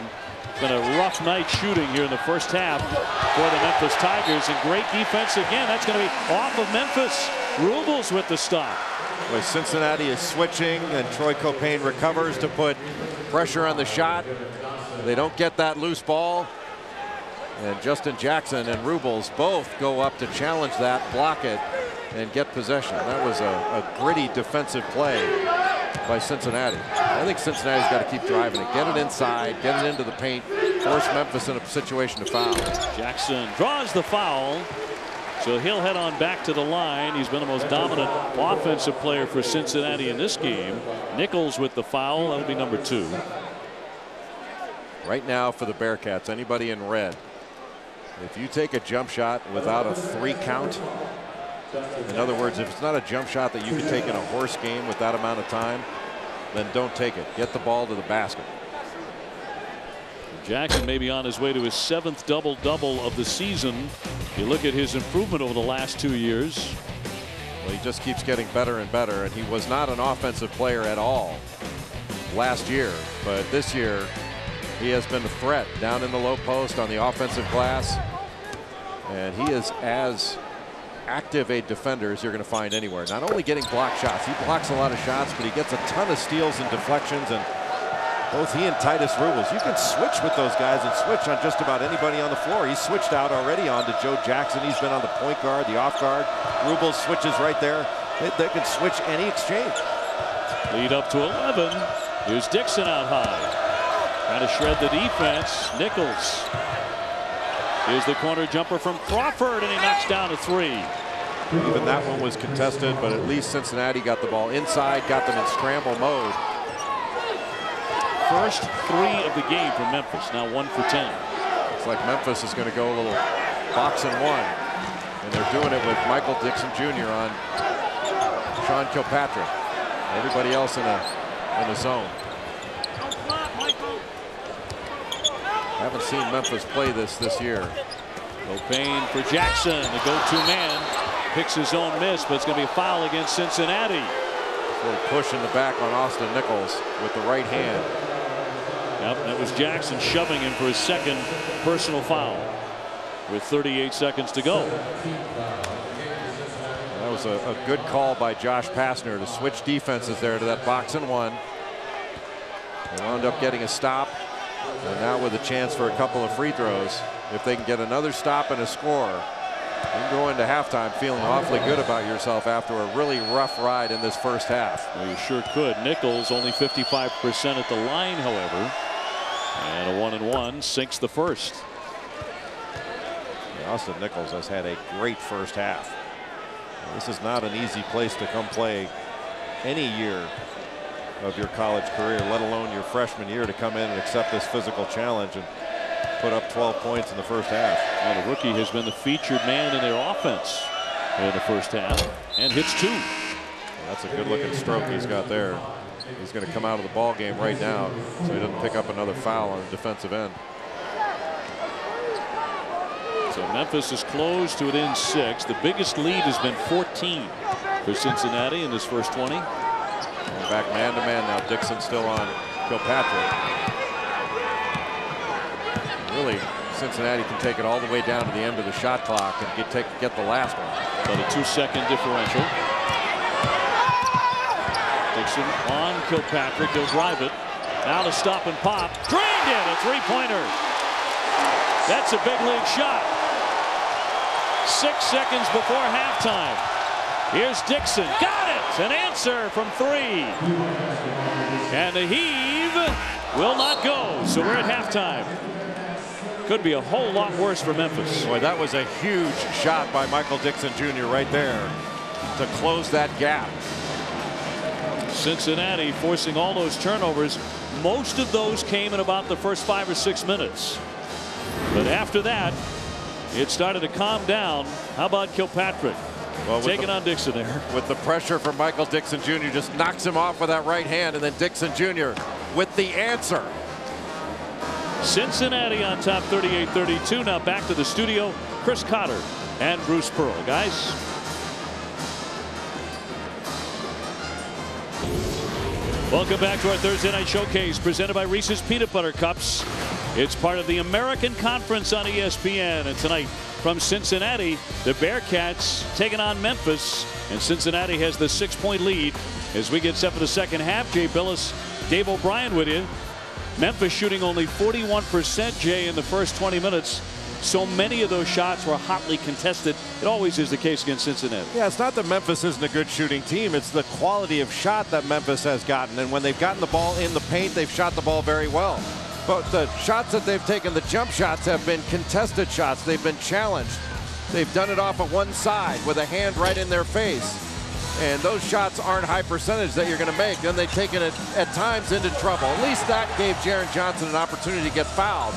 It's been a rough night shooting here in the first half for the Memphis Tigers, and great defense again. That's going to be off of Memphis. Rubles with the stop. Boy, Cincinnati is switching, and Troy Copain recovers to put pressure on the shot. They don't get that loose ball. And Justin Jackson and Rubles both go up to challenge that, block it, and get possession. That was a gritty defensive play by Cincinnati. I think Cincinnati's got to keep driving it. Get it inside, get it into the paint, force Memphis in a situation to foul. Jackson draws the foul. So he'll head on back to the line. He's been the most dominant offensive player for Cincinnati in this game. Nichols with the foul. That'll be number 2. Right now for the Bearcats, anybody in red, if you take a jump shot without a 3 count, in other words, if it's not a jump shot that you can take in a horse game with that amount of time, then don't take it. Get the ball to the basket. Jackson may be on his way to his 7th double-double of the season. You look at his improvement over the last 2 years. Well, he just keeps getting better and better, and he was not an offensive player at all last year, but this year he has been a threat down in the low post on the offensive glass, and he is as active a defender as you're going to find anywhere. Not only getting block shots, he blocks a lot of shots, but he gets a ton of steals and deflections, and both he and Titus Rubles, you can switch with those guys and switch on just about anybody on the floor. He's switched out already on to Joe Jackson. He's been on the point guard, the off guard. Rubles switches right there. They can switch any exchange. Lead up to 11. Here's Dixon out high. Trying to shred the defense. Nichols. Here's the corner jumper from Crawford, and he knocks down a 3. Even that one was contested, but at least Cincinnati got the ball inside, got them in scramble mode. First 3 of the game for Memphis. Now 1 for 10. Looks like Memphis is going to go a little box and 1. And they're doing it with Michael Dixon Jr. on Sean Kilpatrick. Everybody else in a zone. Haven't seen Memphis play this year. Copain for Jackson, the go-to man. Picks his own miss, but it's going to be a foul against Cincinnati. A little push in the back on Austin Nichols with the right hand. Yep, that was Jackson shoving him for his 2nd personal foul with 38 seconds to go. That was a good call by Josh Pastner to switch defenses there to that box and 1. They wound up getting a stop, and now with a chance for a couple of free throws. If they can get another stop and a score, you can go into halftime feeling awfully good about yourself after a really rough ride in this first half. Well, you sure could. Nichols only 55% at the line, however. And a 1-and-1 sinks the first. Yeah, Austin Nichols has had a great first half. This is not an easy place to come play any year of your college career, let alone your freshman year, to come in and accept this physical challenge and put up 12 points in the first half. Well, the rookie has been the featured man in their offense in the first half and hits 2. Well, that's a good looking stroke he's got there. He's going to come out of the ball game right now so he doesn't pick up another foul on the defensive end. So Memphis is close to within 6. The biggest lead has been 14 for Cincinnati in this first 20. Going back man to man now. Dixon still on Kilpatrick. Really, Cincinnati can take it all the way down to the end of the shot clock and get the last one. But a 2-second differential. Dixon on Kilpatrick. He'll drive it. Now to stop and pop. Drained it. A 3-pointer. That's a big league shot. 6 seconds before halftime. Here's Dixon. Got it. An answer from 3. And the heave will not go. So we're at halftime. Could be a whole lot worse for Memphis. Boy, that was a huge shot by Michael Dixon Jr. right there to close that gap. Cincinnati forcing all those turnovers. Most of those came in about the first 5 or 6 minutes. But after that, it started to calm down. How about Kilpatrick? Well, taking on Dixon there. With the pressure from Michael Dixon Jr. just knocks him off with that right hand, and then Dixon Jr. with the answer. Cincinnati on top 38-32. Now back to the studio. Chris Cotter and Bruce Pearl. Guys. Welcome back to our Thursday Night Showcase presented by Reese's Peanut Butter Cups. It's part of the American Conference on ESPN. And tonight from Cincinnati, the Bearcats taking on Memphis. And Cincinnati has the 6-point lead as we get set for the second half. Jay Billis, Dave O'Brien with you. Memphis shooting only 41%, Jay, in the first 20 minutes. So many of those shots were hotly contested. It always is the case against Cincinnati. Yeah, it's not that Memphis isn't a good shooting team. It's the quality of shot that Memphis has gotten. And when they've gotten the ball in the paint, they've shot the ball very well. But the shots that they've taken, the jump shots, have been contested shots. They've been challenged. They've done it off of one side with a hand right in their face. And those shots aren't high percentage that you're going to make. Then they've taken it at times into trouble. At least that gave Jaren Johnson an opportunity to get fouled.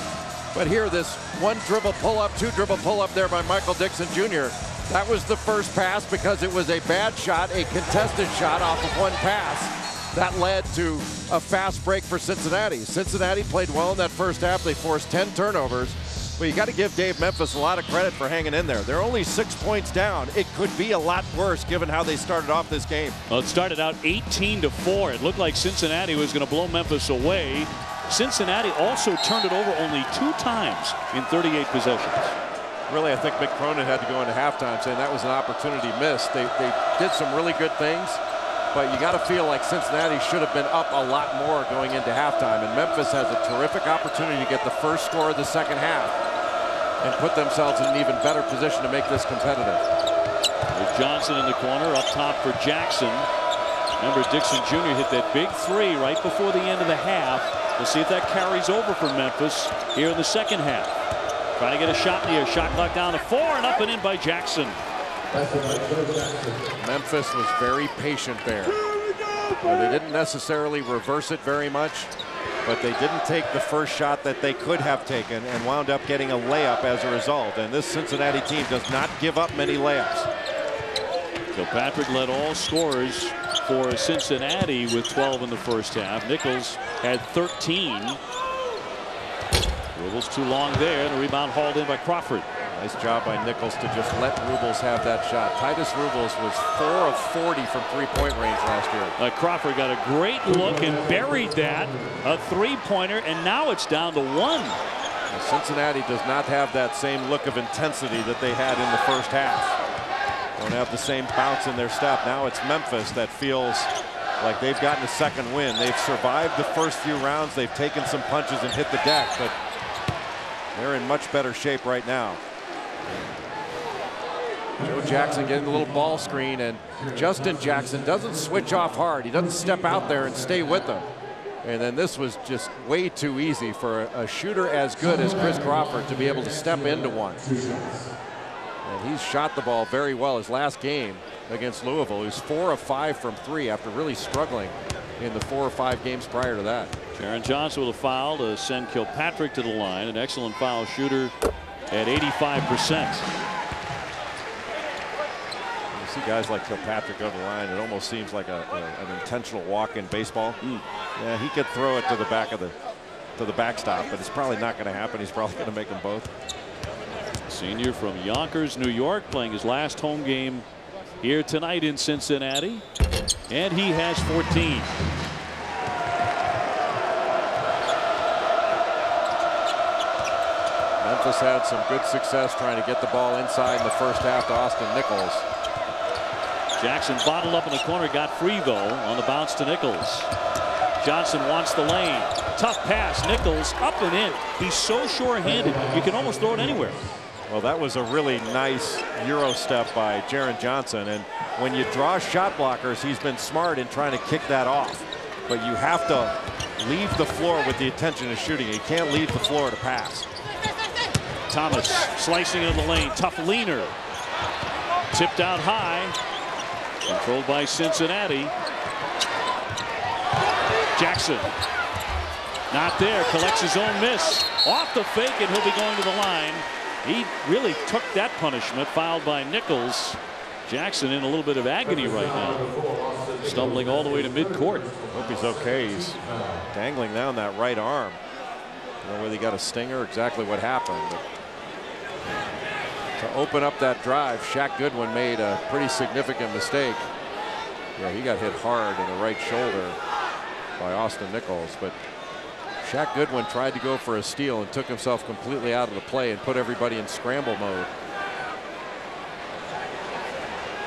But here, this one dribble pull-up, two dribble pull-up there by Michael Dixon Jr. That was the first pass because it was a bad shot, a contested shot off of one pass. That led to a fast break for Cincinnati. Cincinnati played well in that first half. They forced 10 turnovers. But you got to give Dave Memphis a lot of credit for hanging in there. They're only 6 points down. It could be a lot worse given how they started off this game. Well, it started out 18-4. It looked like Cincinnati was going to blow Memphis away. Cincinnati also turned it over only 2 times in 38 possessions. Really, I think Mick Cronin had to go into halftime saying that was an opportunity missed. They did some really good things, but you got to feel like Cincinnati should have been up a lot more going into halftime. And Memphis has a terrific opportunity to get the first score of the second half and put themselves in an even better position to make this competitive. With Johnson in the corner, up top for Jackson. Remember, Dixon Jr. hit that big 3 right before the end of the half. We'll see if that carries over for Memphis here in the second half. Trying to get a shot in the air. Shot clock down to 4 and up and in by Jackson. Memphis was very patient there. They didn't necessarily reverse it very much, but they didn't take the first shot that they could have taken and wound up getting a layup as a result. And this Cincinnati team does not give up many layups. Kilpatrick led all scorers for Cincinnati with 12 in the first half. Nichols had 13. Rubles too long there, and the rebound hauled in by Crawford. Nice job by Nichols to just let Rubles have that shot. Titus Rubles was 4 of 40 from 3-point range last year. Crawford got a great look and buried that. A 3-pointer, and now it's down to 1. Well, Cincinnati does not have that same look of intensity that they had in the first half. Don't have the same bounce in their step. Now it's Memphis that feels like they've gotten a second win. They've survived the first few rounds. They've taken some punches and hit the deck, but they're in much better shape right now. Joe Jackson getting a little ball screen, and Justin Jackson doesn't switch off hard. He doesn't step out there and stay with them. And then this was just way too easy for a shooter as good as Chris Crawford to be able to step into one. And he's shot the ball very well his last game against Louisville. He was 4 of 5 from 3 after really struggling in the 4 or 5 games prior to that. Jaren Johnson with a foul to send Kilpatrick to the line. An excellent foul shooter at 85%. You see guys like Kilpatrick on the line, it almost seems like an intentional walk in baseball. Yeah, he could throw it to the back of the backstop, but it's probably not going to happen. He's probably going to make them both. Senior from Yonkers, New York, playing his last home game here tonight in Cincinnati, and he has 14. Memphis had some good success trying to get the ball inside in the first half to Austin Nichols. Jackson bottled up in the corner, got free though on the bounce to Nichols. Johnson wants the lane. Tough pass. Nichols up and in. He's so sure-handed, you can almost throw it anywhere. Well, that was a really nice Euro step by Jaren Johnson. And when you draw shot blockers, he's been smart in trying to kick that off. But you have to leave the floor with the intention of shooting. You can't leave the floor to pass. Thomas slicing in the lane. Tough leaner. Tipped out high. Controlled by Cincinnati. Jackson. Not there. Collects his own miss. Off the fake, and he'll be going to the line. He really took that punishment, fouled by Nichols. Jackson in a little bit of agony right now. Stumbling all the way to midcourt. Hope he's okay. He's dangling down that right arm. I don't know whether he got a stinger or exactly what happened. But to open up that drive, Shaq Goodwin made a pretty significant mistake. Yeah, he got hit hard in the right shoulder. by Austin Nichols, but Shaq Goodwin tried to go for a steal and took himself completely out of the play and put everybody in scramble mode.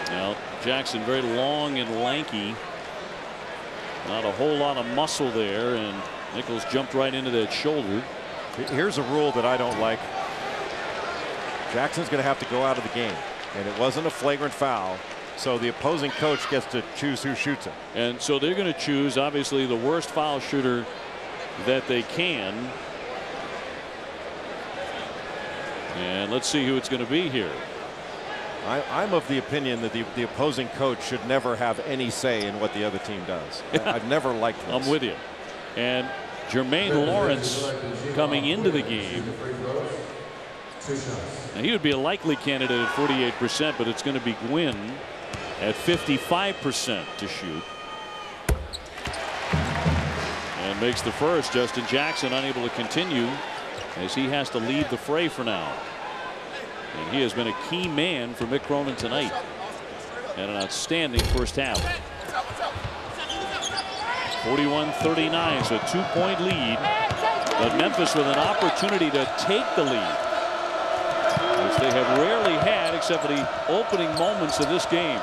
Now Jackson very long and lanky. Not a whole lot of muscle there, and Nichols jumped right into that shoulder. Here's a rule that I don't like. Jackson's going to have to go out of the game, and it wasn't a flagrant foul, so the opposing coach gets to choose who shoots it. And so they're going to choose obviously the worst foul shooter that they can. And let's see who it's going to be here. I'm of the opinion that the opposing coach should never have any say in what the other team does. I've never liked this. I'm with you. And Jermaine Lawrence coming into the game. Now he would be a likely candidate at 48%, but it's going to be Gwynn at 55% to shoot. And makes the first. Justin Jackson unable to continue as he has to leave the fray for now. And he has been a key man for Mick Cronin tonight. And an outstanding first half. 41-39, so a 2-point lead. But Memphis with an opportunity to take the lead, which they have rarely had except for the opening moments of this game.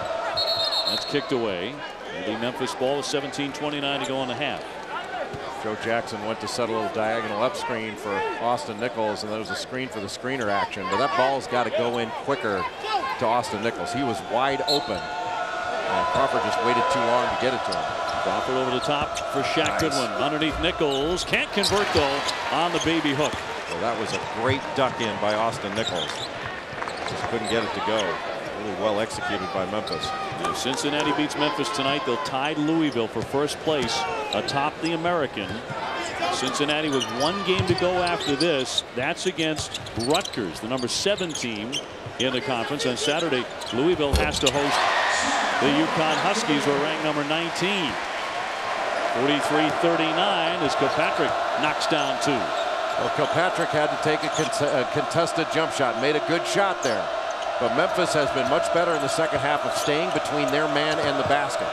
That's kicked away. It'll be Memphis ball with 17:29 to go in the half. Joe Jackson went to set a little diagonal up screen for Austin Nichols, and there was a screen for the screener action, but that ball's got to go in quicker to Austin Nichols. He was wide open, and Crawford just waited too long to get it to him. Crawford over the top for Shaq Goodwin. Underneath Nichols. Can't convert though on the baby hook. Well, that was a great duck in by Austin Nichols. Just couldn't get it to go. Really well executed by Memphis. If Cincinnati beats Memphis tonight, they'll tie Louisville for first place atop the American. Cincinnati with one game to go after this. That's against Rutgers, the number 7 team in the conference. On Saturday, Louisville has to host the UConn Huskies, who are ranked number 19. 43-39 as Kilpatrick knocks down 2. Well, Kilpatrick had to take a contested jump shot. Made a good shot there. But Memphis has been much better in the second half of staying between their man and the basket,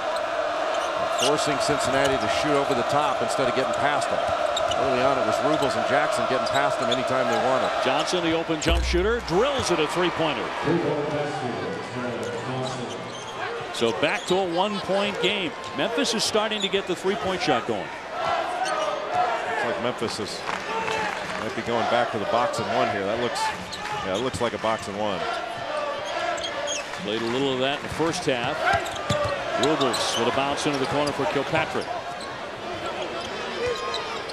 forcing Cincinnati to shoot over the top instead of getting past them. Early on, it was Rubles and Jackson getting past them anytime they wanted. Johnson, the open jump shooter, drills at a 3-pointer. So back to a 1-point game. Memphis is starting to get the 3-point shot going. Looks like Memphis might be going back to the box and one here. That looks like a box and one. Played a little of that in the first half. Rubles with a bounce into the corner for Kilpatrick.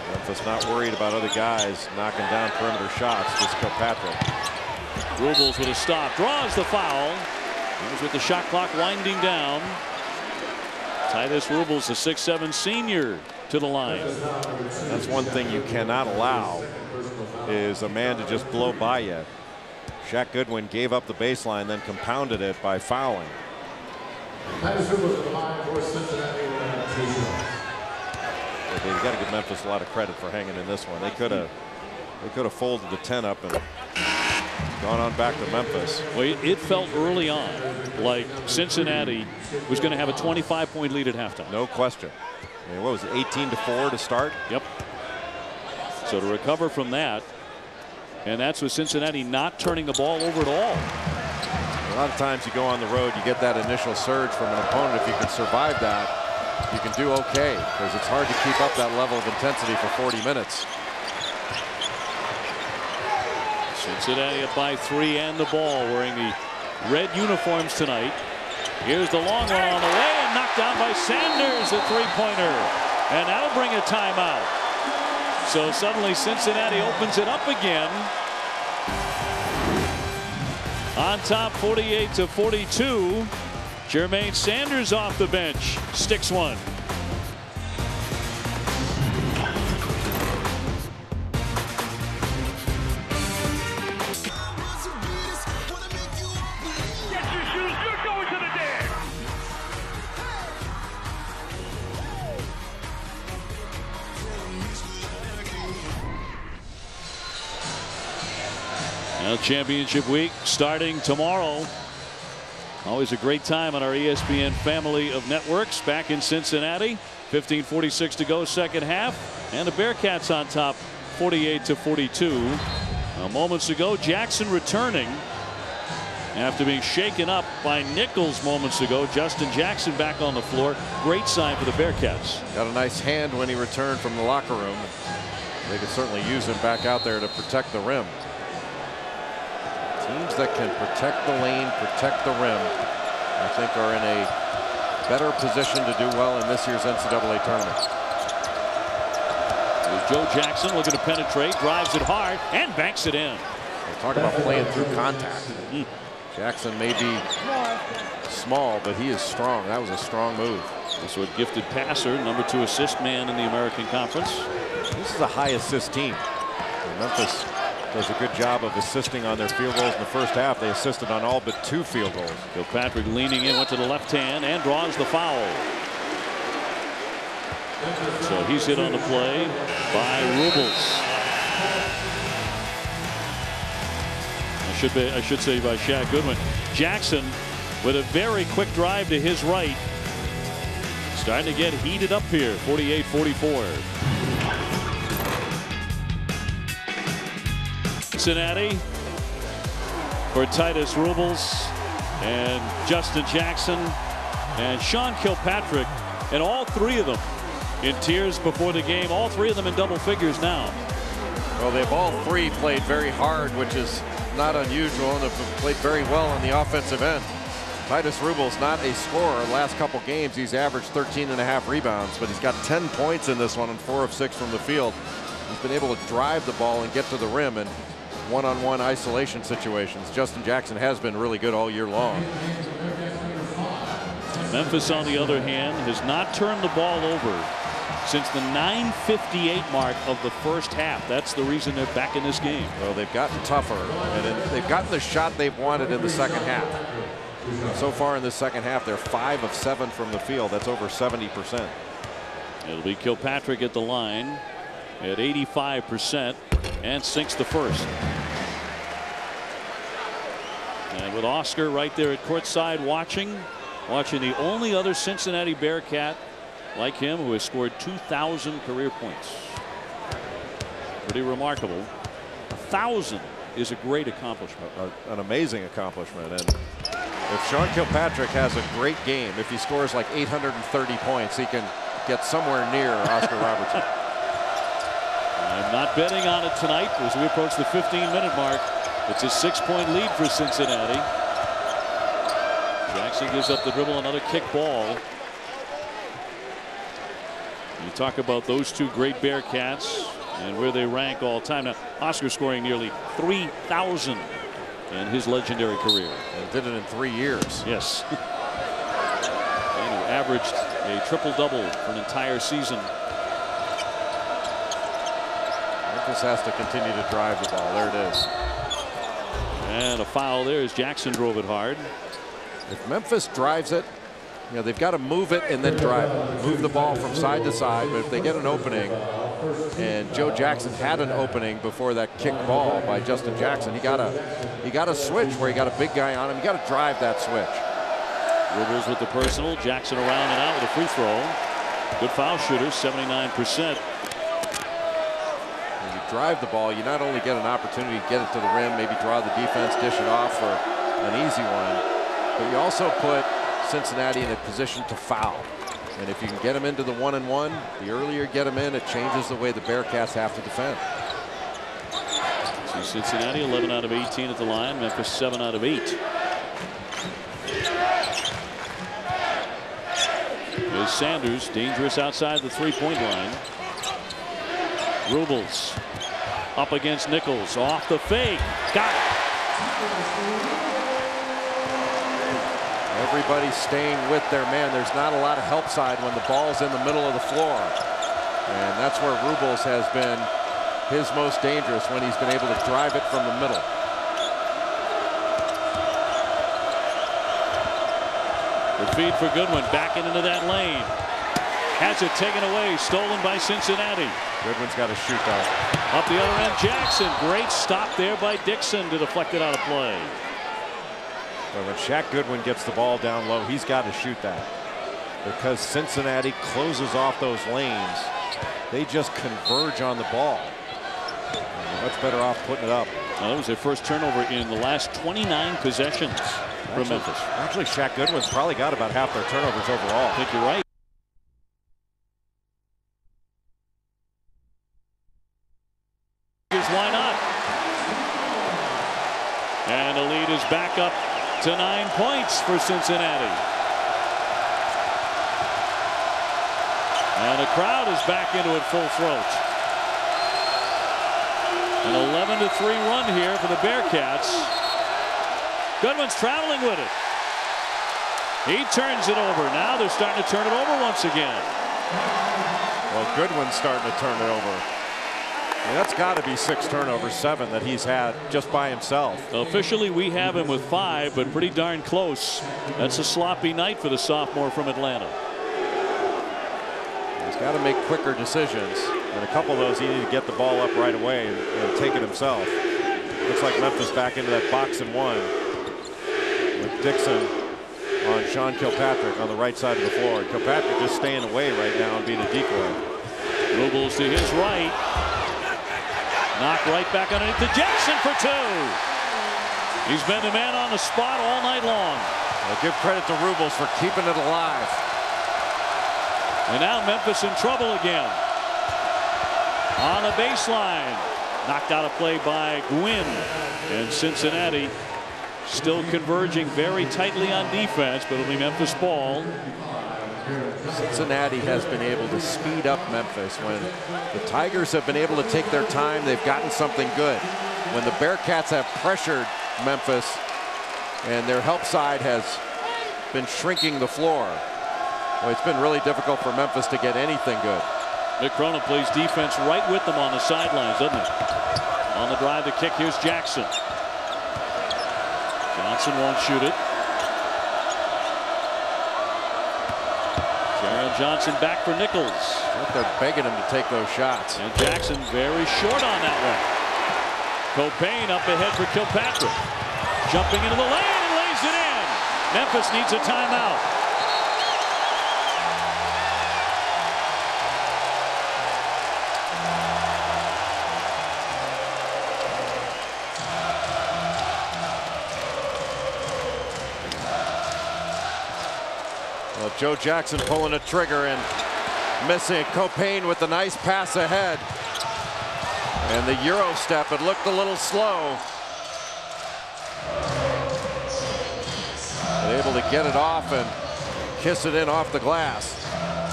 Memphis not worried about other guys knocking down perimeter shots, just Kilpatrick. Rubles with a stop, draws the foul. He was with the shot clock winding down. Titus Rubles, the 6'7" senior, to the line. That's one thing you cannot allow, is a man to just blow by you. Shaq Goodwin gave up the baseline, then compounded it by fouling. Titus Rubles to the line for Cincinnati. They've got to give Memphis a lot of credit for hanging in this one. They could have folded the 10 up and gone on back to Memphis. Well, it felt early on like Cincinnati was going to have a 25-point lead at halftime. No question. I mean, what was it, 18-4 to start? Yep. So to recover from that, and that's with Cincinnati not turning the ball over at all. A lot of times you go on the road, you get that initial surge from an opponent. If you can survive that, you can do okay, because it's hard to keep up that level of intensity for 40 minutes. Cincinnati up by 3 and the ball, wearing the red uniforms tonight. Here's the long one on the way and knocked down by Sanders, a 3-pointer. And that'll bring a timeout. So suddenly Cincinnati opens it up again. On top 48-42. Jermaine Sanders off the bench, sticks one. Now championship week starting tomorrow. Always a great time on our ESPN family of networks back in Cincinnati. 15:46 to go, second half, and the Bearcats on top 48-42. Moments ago, Jackson returning after being shaken up by Nichols moments ago. Justin Jackson back on the floor. Great sign for the Bearcats. Got a nice hand when he returned from the locker room. They could certainly use him back out there to protect the rim. Teams that can protect the lane, protect the rim, I think are in a better position to do well in this year's NCAA tournament. There's Joe Jackson looking to penetrate, drives it hard, and banks it in. We're talking about playing through contact. Jackson may be small, but he is strong. That was a strong move. Also a gifted passer, number 2 assist man in the American Conference. This is a high assist team. Memphis does a good job of assisting on their field goals in the first half. They assisted on all but 2 field goals. Kilpatrick leaning in, went to the left hand and draws the foul. So he's hit on the play by Rubles. I should say by Shaq Goodwin. Jackson with a very quick drive to his right. Starting to get heated up here. 48-44. Cincinnati for Titus Rubles and Justin Jackson and Sean Kilpatrick, and all 3 of them in tears before the game. All 3 of them in double figures now. Well, they've all 3 played very hard, which is not unusual, and have played very well on the offensive end. Titus Rubles not a scorer. The last couple games he's averaged 13.5 rebounds, but he's got 10 points in this one and 4 of 6 from the field. He's been able to drive the ball and get to the rim in one-on-one isolation situations. Justin Jackson has been really good all year long. Memphis, on the other hand, has not turned the ball over since the 9:58 mark of the first half. That's the reason they're back in this game. Well, they've gotten tougher, and they've gotten the shot they've wanted in the second half. So far in the second half, they're 5 of 7 from the field. That's over 70%. It'll be Kilpatrick at the line at 85% and sinks the first. And with Oscar right there at courtside watching the only other Cincinnati Bearcat like him who has scored 2,000 career points. Pretty remarkable. 1,000 is a great accomplishment. An amazing accomplishment. And if Sean Kilpatrick has a great game, if he scores like 830 points, he can get somewhere near Oscar Robertson. I'm not betting on it tonight as we approach the 15-minute mark. It's a 6-point lead for Cincinnati. Jackson gives up the dribble, another kick ball. You talk about those 2 great Bearcats and where they rank all time. Now, Oscar scoring nearly 3,000 in his legendary career. And did it in 3 years. Yes. And he averaged a triple-double for an entire season. Memphis has to continue to drive the ball. There it is. And a foul there as Jackson drove it hard. If Memphis drives it, you know, they've got to move it and then drive it. Move the ball from side to side, but if they get an opening, and Joe Jackson had an opening before that kick ball by Justin Jackson, he got a switch where he got a big guy on him. You got to drive that switch. Rubles with the personal. Jackson around and out with a free throw. Good foul shooter, 79%. When you drive the ball, you not only get an opportunity to get it to the rim, maybe draw the defense, dish it off for an easy one, but you also put Cincinnati in a position to foul. And if you can get them into the 1-and-1, the earlier you get them in, it changes the way the Bearcats have to defend. So Cincinnati 11 out of 18 at the line. Memphis 7 out of 8. Here's Sanders, dangerous outside the 3-point line. Rubles up against Nichols, off the fake, got it. Everybody's staying with their man. There's not a lot of help side when the ball's in the middle of the floor. And that's where Rubles has been his most dangerous, when he's been able to drive it from the middle. The feed for Goodwin, backing into that lane. Has it taken away, stolen by Cincinnati. Goodwin's got to shoot though. Up the other end, Jackson. Great stop there by Dixon to deflect it out of play. But when Shaq Goodwin gets the ball down low, he's got to shoot that, because Cincinnati closes off those lanes. They just converge on the ball. And much better off putting it up. Well, that was their first turnover in the last 29 possessions for Memphis. Actually, Shaq Goodwin's probably got about half their turnovers overall. I think you're right. Why not? And the lead is back up to 9 points for Cincinnati. And the crowd is back into it full throat. An 11-3 run here for the Bearcats. Goodwin's traveling with it. He turns it over. Now they're starting to turn it over once again. Well, Goodwin's starting to turn it over. And that's got to be 6 turnovers, 7 that he's had just by himself. Officially, we have him with 5, but pretty darn close. That's a sloppy night for the sophomore from Atlanta. He's got to make quicker decisions. And a couple of those he needed to get the ball up right away and take it himself. Looks like Memphis back into that box and one, with Dixon on Sean Kilpatrick on the right side of the floor. Kilpatrick just staying away right now and being a decoy. Rubles to his right. Knocked right back underneath to Jackson for 2. He's been the man on the spot all night long. Well, give credit to Rubles for keeping it alive. And now Memphis in trouble again. On the baseline. Knocked out a play by Gwynn. And Cincinnati still converging very tightly on defense, but it'll be Memphis ball. Cincinnati has been able to speed up Memphis. When the Tigers have been able to take their time, they've gotten something good. When the Bearcats have pressured Memphis and their help side has been shrinking the floor, well, it's been really difficult for Memphis to get anything good. Mick Cronin plays defense right with them on the sidelines, doesn't he? On the drive, the kick, here's Jackson. Johnson won't shoot it. Jaron Johnson back for Nichols. They're begging him to take those shots. And Jackson very short on that one. Copain up ahead for Kilpatrick. Jumping into the lane and lays it in. Memphis needs a timeout. Well, Joe Jackson pulling a trigger and missing. Copain with the nice pass ahead. And the Euro step, it looked a little slow. But able to get it off and kiss it in off the glass.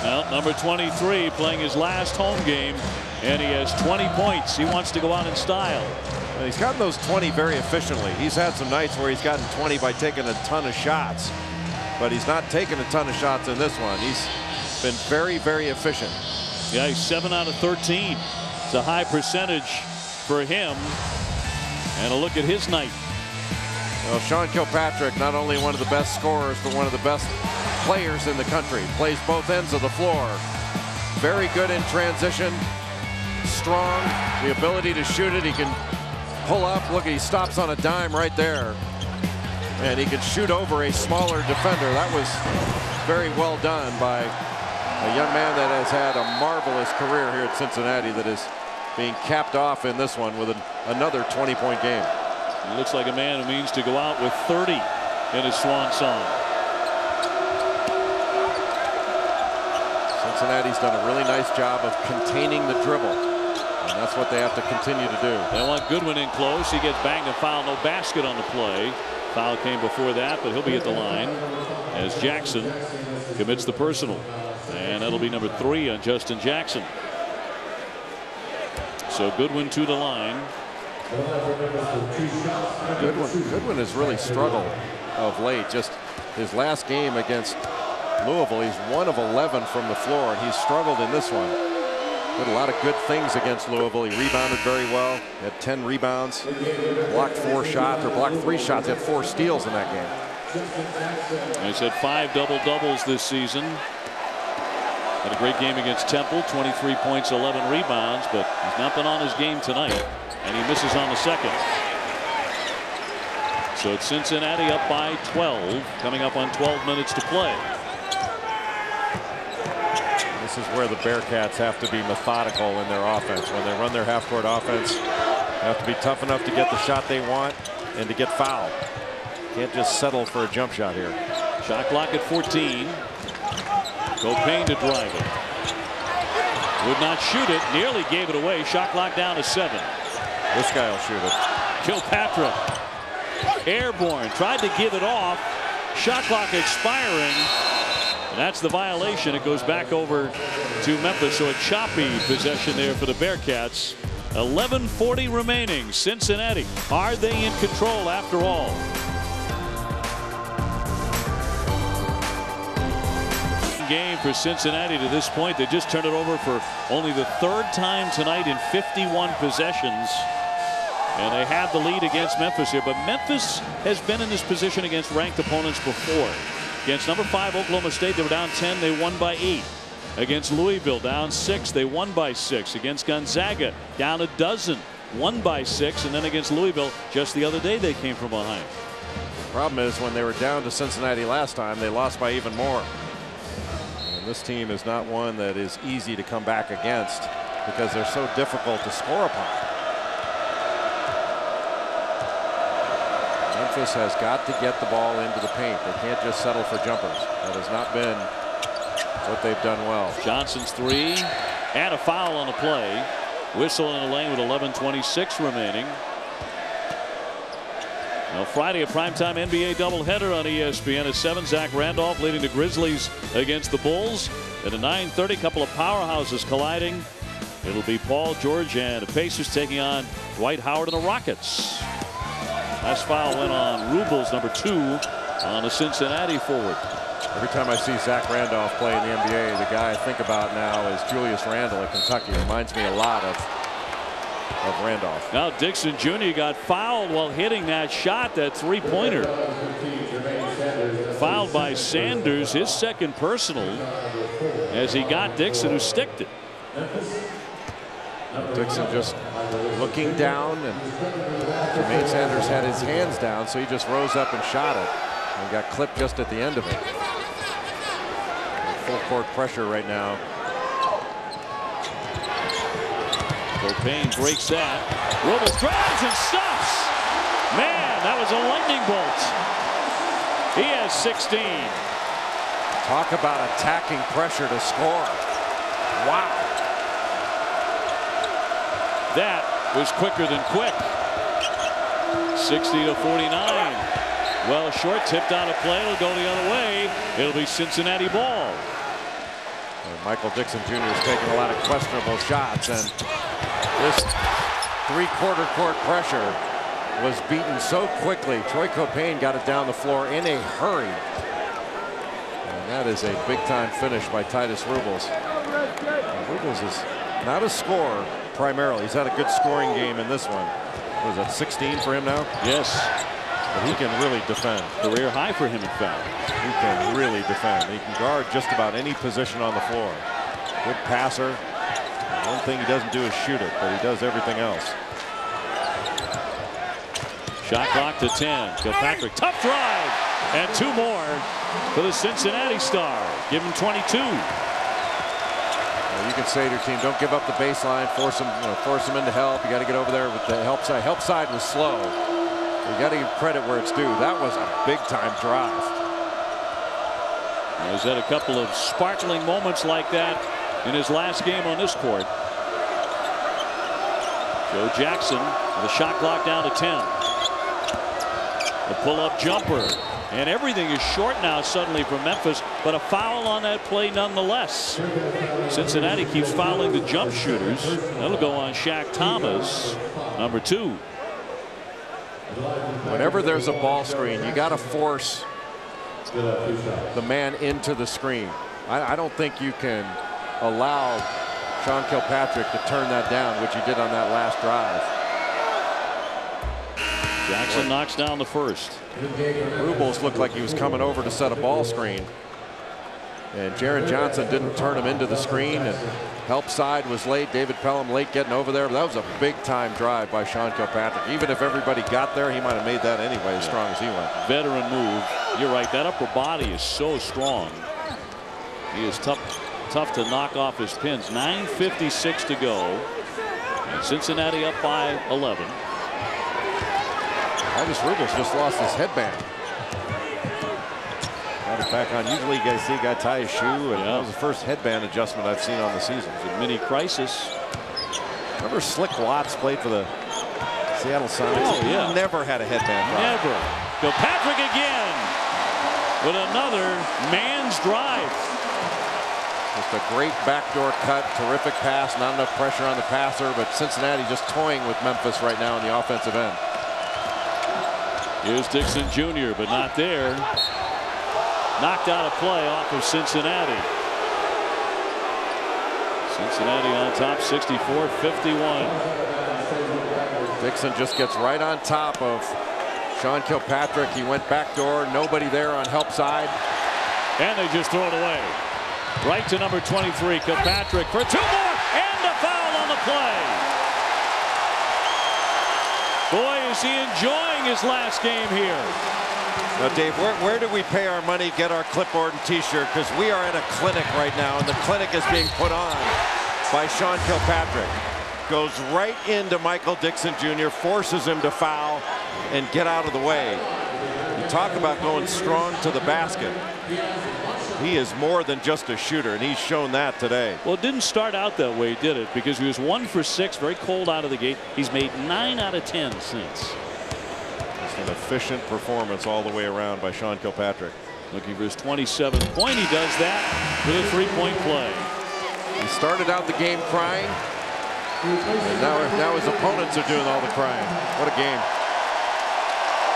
Well, number 23 playing his last home game, and he has 20 points. He wants to go out in style. And he's gotten those 20 very efficiently. He's had some nights where he's gotten 20 by taking a ton of shots, but he's not taking a ton of shots in this one. He's been very, very efficient. Yeah, he's 7 out of 13. It's a high percentage for him. And a look at his night. Well, Sean Kilpatrick, not only one of the best scorers, but one of the best players in the country. Plays both ends of the floor. Very good in transition. Strong. The ability to shoot it. He can pull up. Look, he stops on a dime right there. And he can shoot over a smaller defender. That was very well done by a young man that has had a marvelous career here at Cincinnati, that is being capped off in this one with another 20-point game. He looks like a man who means to go out with 30 in his swan song. Cincinnati's done a really nice job of containing the dribble, and that's what they have to continue to do. They want Goodwin in close. He gets banged and fouled. No basket on the play. Foul came before that, but he'll be at the line as Jackson commits the personal. And that'll be number 3 on Justin Jackson. So Goodwin to the line. Goodwin has really struggled of late. Just his last game against Louisville, he's 1 of 11 from the floor, and he's struggled in this one. Did a lot of good things against Louisville. He rebounded very well. Had 10 rebounds, blocked 4 shots, or blocked 3 shots. He had 4 steals in that game. He's had 5 double-doubles this season. Had a great game against Temple, 23 points, 11 rebounds, but he's not been on his game tonight, and he misses on the second. So it's Cincinnati up by 12, coming up on 12 minutes to play. This is where the Bearcats have to be methodical in their offense. When they run their half-court offense, they have to be tough enough to get the shot they want and to get fouled. Can't just settle for a jump shot here. Shot clock at 14. Copain to drive it. Would not shoot it. Nearly gave it away. Shot clock down to 7. This guy will shoot it. Kilpatrick. Airborne. Tried to give it off. Shot clock expiring. And that's the violation. It goes back over to Memphis. So a choppy possession there for the Bearcats. 11:40 remaining. Cincinnati. Are they in control after all? Game for Cincinnati to this point. They just turned it over for only the 3rd time tonight in 51 possessions. And they have the lead against Memphis here. But Memphis has been in this position against ranked opponents before. Against number 5 Oklahoma State, they were down 10. They won by 8. Against Louisville, down 6. They won by 6. Against Gonzaga, down 12. Won by 6. And then against Louisville, just the other day, they came from behind. Problem is, when they were down to Cincinnati last time, they lost by even more. This team is not one that is easy to come back against because they're so difficult to score upon. Memphis has got to get the ball into the paint. They can't just settle for jumpers. That has not been what they've done well. Johnson's 3 and a foul on the play. Whistle in the lane with 11:26 remaining. Now Friday, a primetime NBA doubleheader on ESPN at 7. Zach Randolph leading the Grizzlies against the Bulls. At a 9:30, couple of powerhouses colliding. It'll be Paul George and the Pacers taking on Dwight Howard and the Rockets. Last foul went on Rubles, number 2, on the Cincinnati forward. Every time I see Zach Randolph play in the NBA, the guy I think about now is Julius Randle at Kentucky. Reminds me a lot of Randolph. Now Dixon Jr. got fouled while hitting that shot, that 3-pointer. Fouled by Sanders, his 2nd personal, as he got Dixon, who sticked it. Dixon just looking down, and Jermaine Sanders had his hands down, so he just rose up and shot it and got clipped just at the end of it. Full court pressure right now. Copain breaks that. Rubles drives and stops. Man, that was a lightning bolt. He has 16. Talk about attacking pressure to score. Wow. That was quicker than quick. 60-49. Well, short tipped out of play. It'll go the other way. It'll be Cincinnati ball. And Michael Dixon Jr. is taking a lot of questionable shots, and this 3/4 court pressure was beaten so quickly. Troy Copain got it down the floor in a hurry. And that is a big-time finish by Titus Rubles. And Rubles is not a scorer primarily. He's had a good scoring game in this one. Was that 16 for him now? Yes. But he can really defend. Career high for him, in fact. He can really defend. He can guard just about any position on the floor. Good passer. One thing he doesn't do is shoot it, but he does everything else. Shot clock to 10. Kilpatrick, tough drive, and 2 more for the Cincinnati star. Give him 22. You can say to your team, don't give up the baseline, force them into help. You got to get over there with the help side. Help side was slow. You got to give credit where it's due. That was a big-time drive. He's had a couple of sparkling moments like that in his last game on this court. Joe Jackson with the shot clock down to 10. The pull-up jumper, and everything is short now suddenly for Memphis, but a foul on that play nonetheless. Cincinnati keeps fouling the jump shooters. That'll go on Shaq Thomas, number 2. Whenever there's a ball screen, you got to force the man into the screen. I don't think you can allow Sean Kilpatrick to turn that down, which he did on that last drive. Jackson knocks down the first. Rubles looked like he was coming over to set a ball screen, and Jaren Johnson didn't turn him into the screen, and Help side was late. David Pelham late getting over there. But that was a big-time drive by Sean Kilpatrick. Even if everybody got there, he might have made that anyway, as strong as he went. Veteran move. You're right. That upper body is so strong. He is tough to knock off his pins. 9:56 to go. And Cincinnati up by 11. Titus Rubles just lost his headband. Got it back on. Usually you guys see a guy tie his shoe, and that was the first headband adjustment I've seen on the season. It's a mini crisis. Remember Slick Watts played for the Seattle Sonics? Oh, yeah. He never had a headband drop. Never. Kilpatrick again with another man's drive. Just a great backdoor cut, terrific pass, not enough pressure on the passer, but Cincinnati just toying with Memphis right now on the offensive end. Here's Dixon Jr., but not there. Knocked out a play off of Cincinnati. Cincinnati on top, 64-51. Dixon just gets right on top of Sean Kilpatrick. He went backdoor, nobody there on help side. And they just throw it away. Right to number 23, Kilpatrick for 2 more, and a foul on the play. Boy, is he enjoying his last game here. Now, Dave, where do we pay our money, get our clipboard and T-shirt? Because we are at a clinic right now, and the clinic is being put on by Sean Kilpatrick. Goes right into Michael Dixon Jr., forces him to foul and get out of the way. You talk about going strong to the basket. He is more than just a shooter, and he's shown that today. Well, it didn't start out that way, did it? Because he was 1 for 6, very cold out of the gate. He's made 9 out of 10 since. It's an efficient performance all the way around by Sean Kilpatrick. Looking for his 27th point. He does that with a 3-point play. He started out the game crying, and now his opponents are doing all the crying. What a game.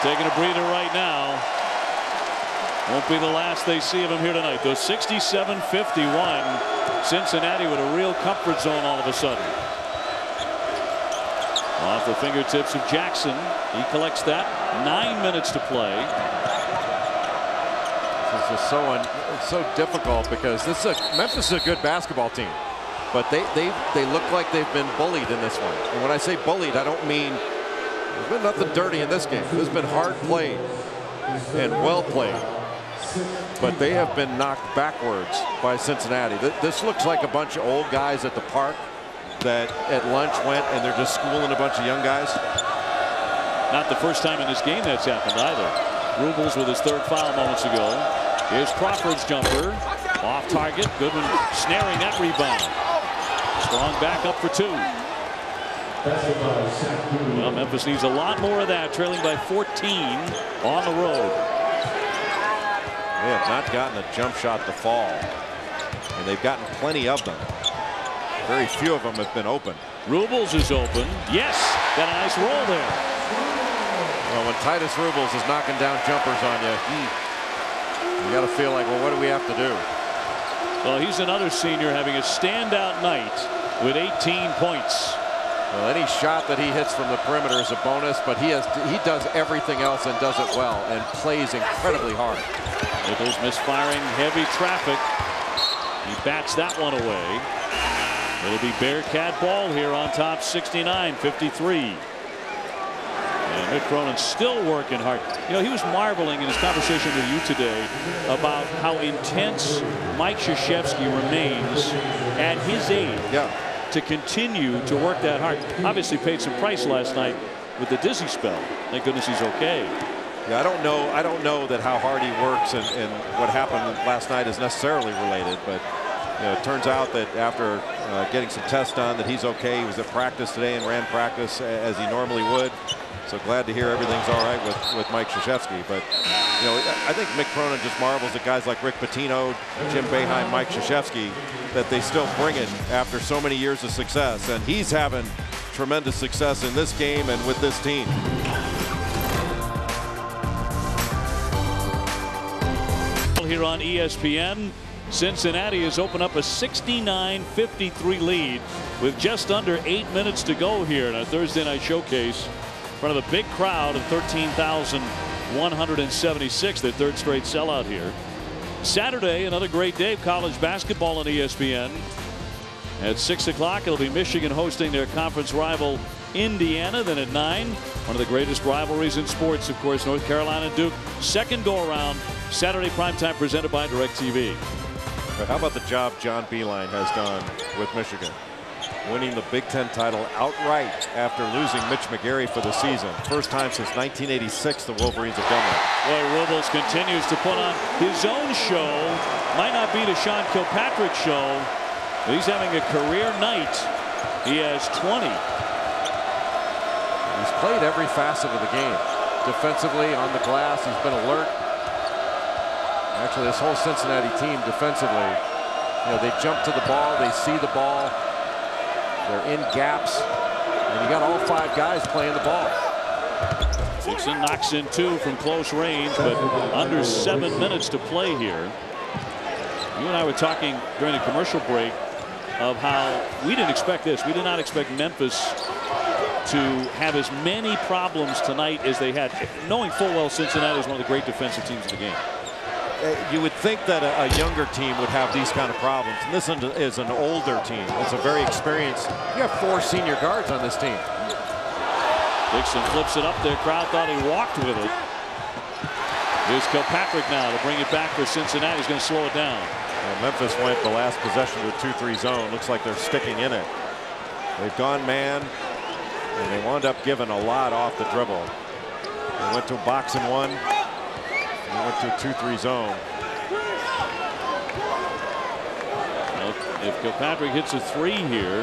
Taking a breather right now. Won't be the last they see of him here tonight, though. 67-51. Cincinnati with a real comfort zone all of a sudden. Off the fingertips of Jackson. He collects that. 9 minutes to play. This is just so difficult because Memphis is a good basketball team, but they look like they've been bullied in this one. And when I say bullied, I don't mean there's been nothing dirty in this game. This has been hard played and well played. But they have been knocked backwards by Cincinnati. This looks like a bunch of old guys at the park that at lunch went and they're just schooling a bunch of young guys. Not the first time in this game that's happened either. Rubles with his 3rd foul moments ago. Here's Crawford's jumper. Off target. Goodwin snaring that rebound. Strong back up for 2. Well, Memphis needs a lot more of that, trailing by 14 on the road. They have not gotten a jump shot to fall, and they've gotten plenty of them. Very few of them have been open. Rubles is open. Yes, got a nice roll there. Well, when Titus Rubles is knocking down jumpers on you, you got to feel like, well, what do we have to do? Well, he's another senior having a standout night with 18 points. Well, any shot that he hits from the perimeter is a bonus, but he does everything else and does it well and plays incredibly hard. Nichols misfiring heavy traffic. He bats that one away. It'll be Bearcat ball here on top, 69-53. And Mick Cronin's still working hard. You know, he was marveling in his conversation with you today about how intense Mike Krzyzewski remains at his age. Yeah. To continue to work that hard. Obviously paid some price last night with the dizzy spell. Thank goodness he's okay. Yeah, I don't know that how hard he works and what happened last night is necessarily related, but you know, it turns out that after getting some tests done that he's okay. He was at practice today and ran practice as he normally would. So glad to hear everything's all right with Mike Krzyzewski. But you know, I think Mick Cronin just marvels at guys like Rick Pitino, Jim Boeheim, Mike Krzyzewski, that they still bring it after so many years of success. And he's having tremendous success in this game and with this team. Here on ESPN, Cincinnati has opened up a 69-53 lead with just under 8 minutes to go here in our Thursday night showcase in front of a big crowd of 13,176. Their 3rd straight sellout here. Saturday, another great day of college basketball on ESPN. At 6 o'clock, it'll be Michigan hosting their conference rival Indiana. Then at 9, one of the greatest rivalries in sports, of course, North Carolina Duke. Second go-around, Saturday primetime, presented by DirecTV. But how about the job John Beilein has done with Michigan? Winning the Big Ten title outright after losing Mitch McGary for the season. First time since 1986 the Wolverines have done that. Boy, Rubles continues to put on his own show. Might not be the Sean Kilpatrick show, but he's having a career night. He has 20. He's played every facet of the game. Defensively, on the glass, he's been alert. Actually, this whole Cincinnati team defensively, they jump to the ball, they see the ball, they're in gaps, and you got all 5 guys playing the ball. Dixon knocks in 2 from close range, but under 7 minutes to play here. You and I were talking during the commercial break of how we didn't expect this. We did not expect Memphis to have as many problems tonight as they had, knowing full well Cincinnati is one of the great defensive teams in the game. You would think that a younger team would have these kind of problems. And this is an older team. It's a very experienced. You have 4 senior guards on this team. Dixon flips it up there. Crowd thought he walked with it. Here's Kilpatrick now to bring it back for Cincinnati. He's going to slow it down. Well, Memphis went the last possession to a 2-3 zone. Looks like they're sticking in it. They've gone man, and they wound up giving a lot off the dribble. They went to a box and 1. He went to a 2-3 zone. Well, if Kilpatrick hits a 3 here,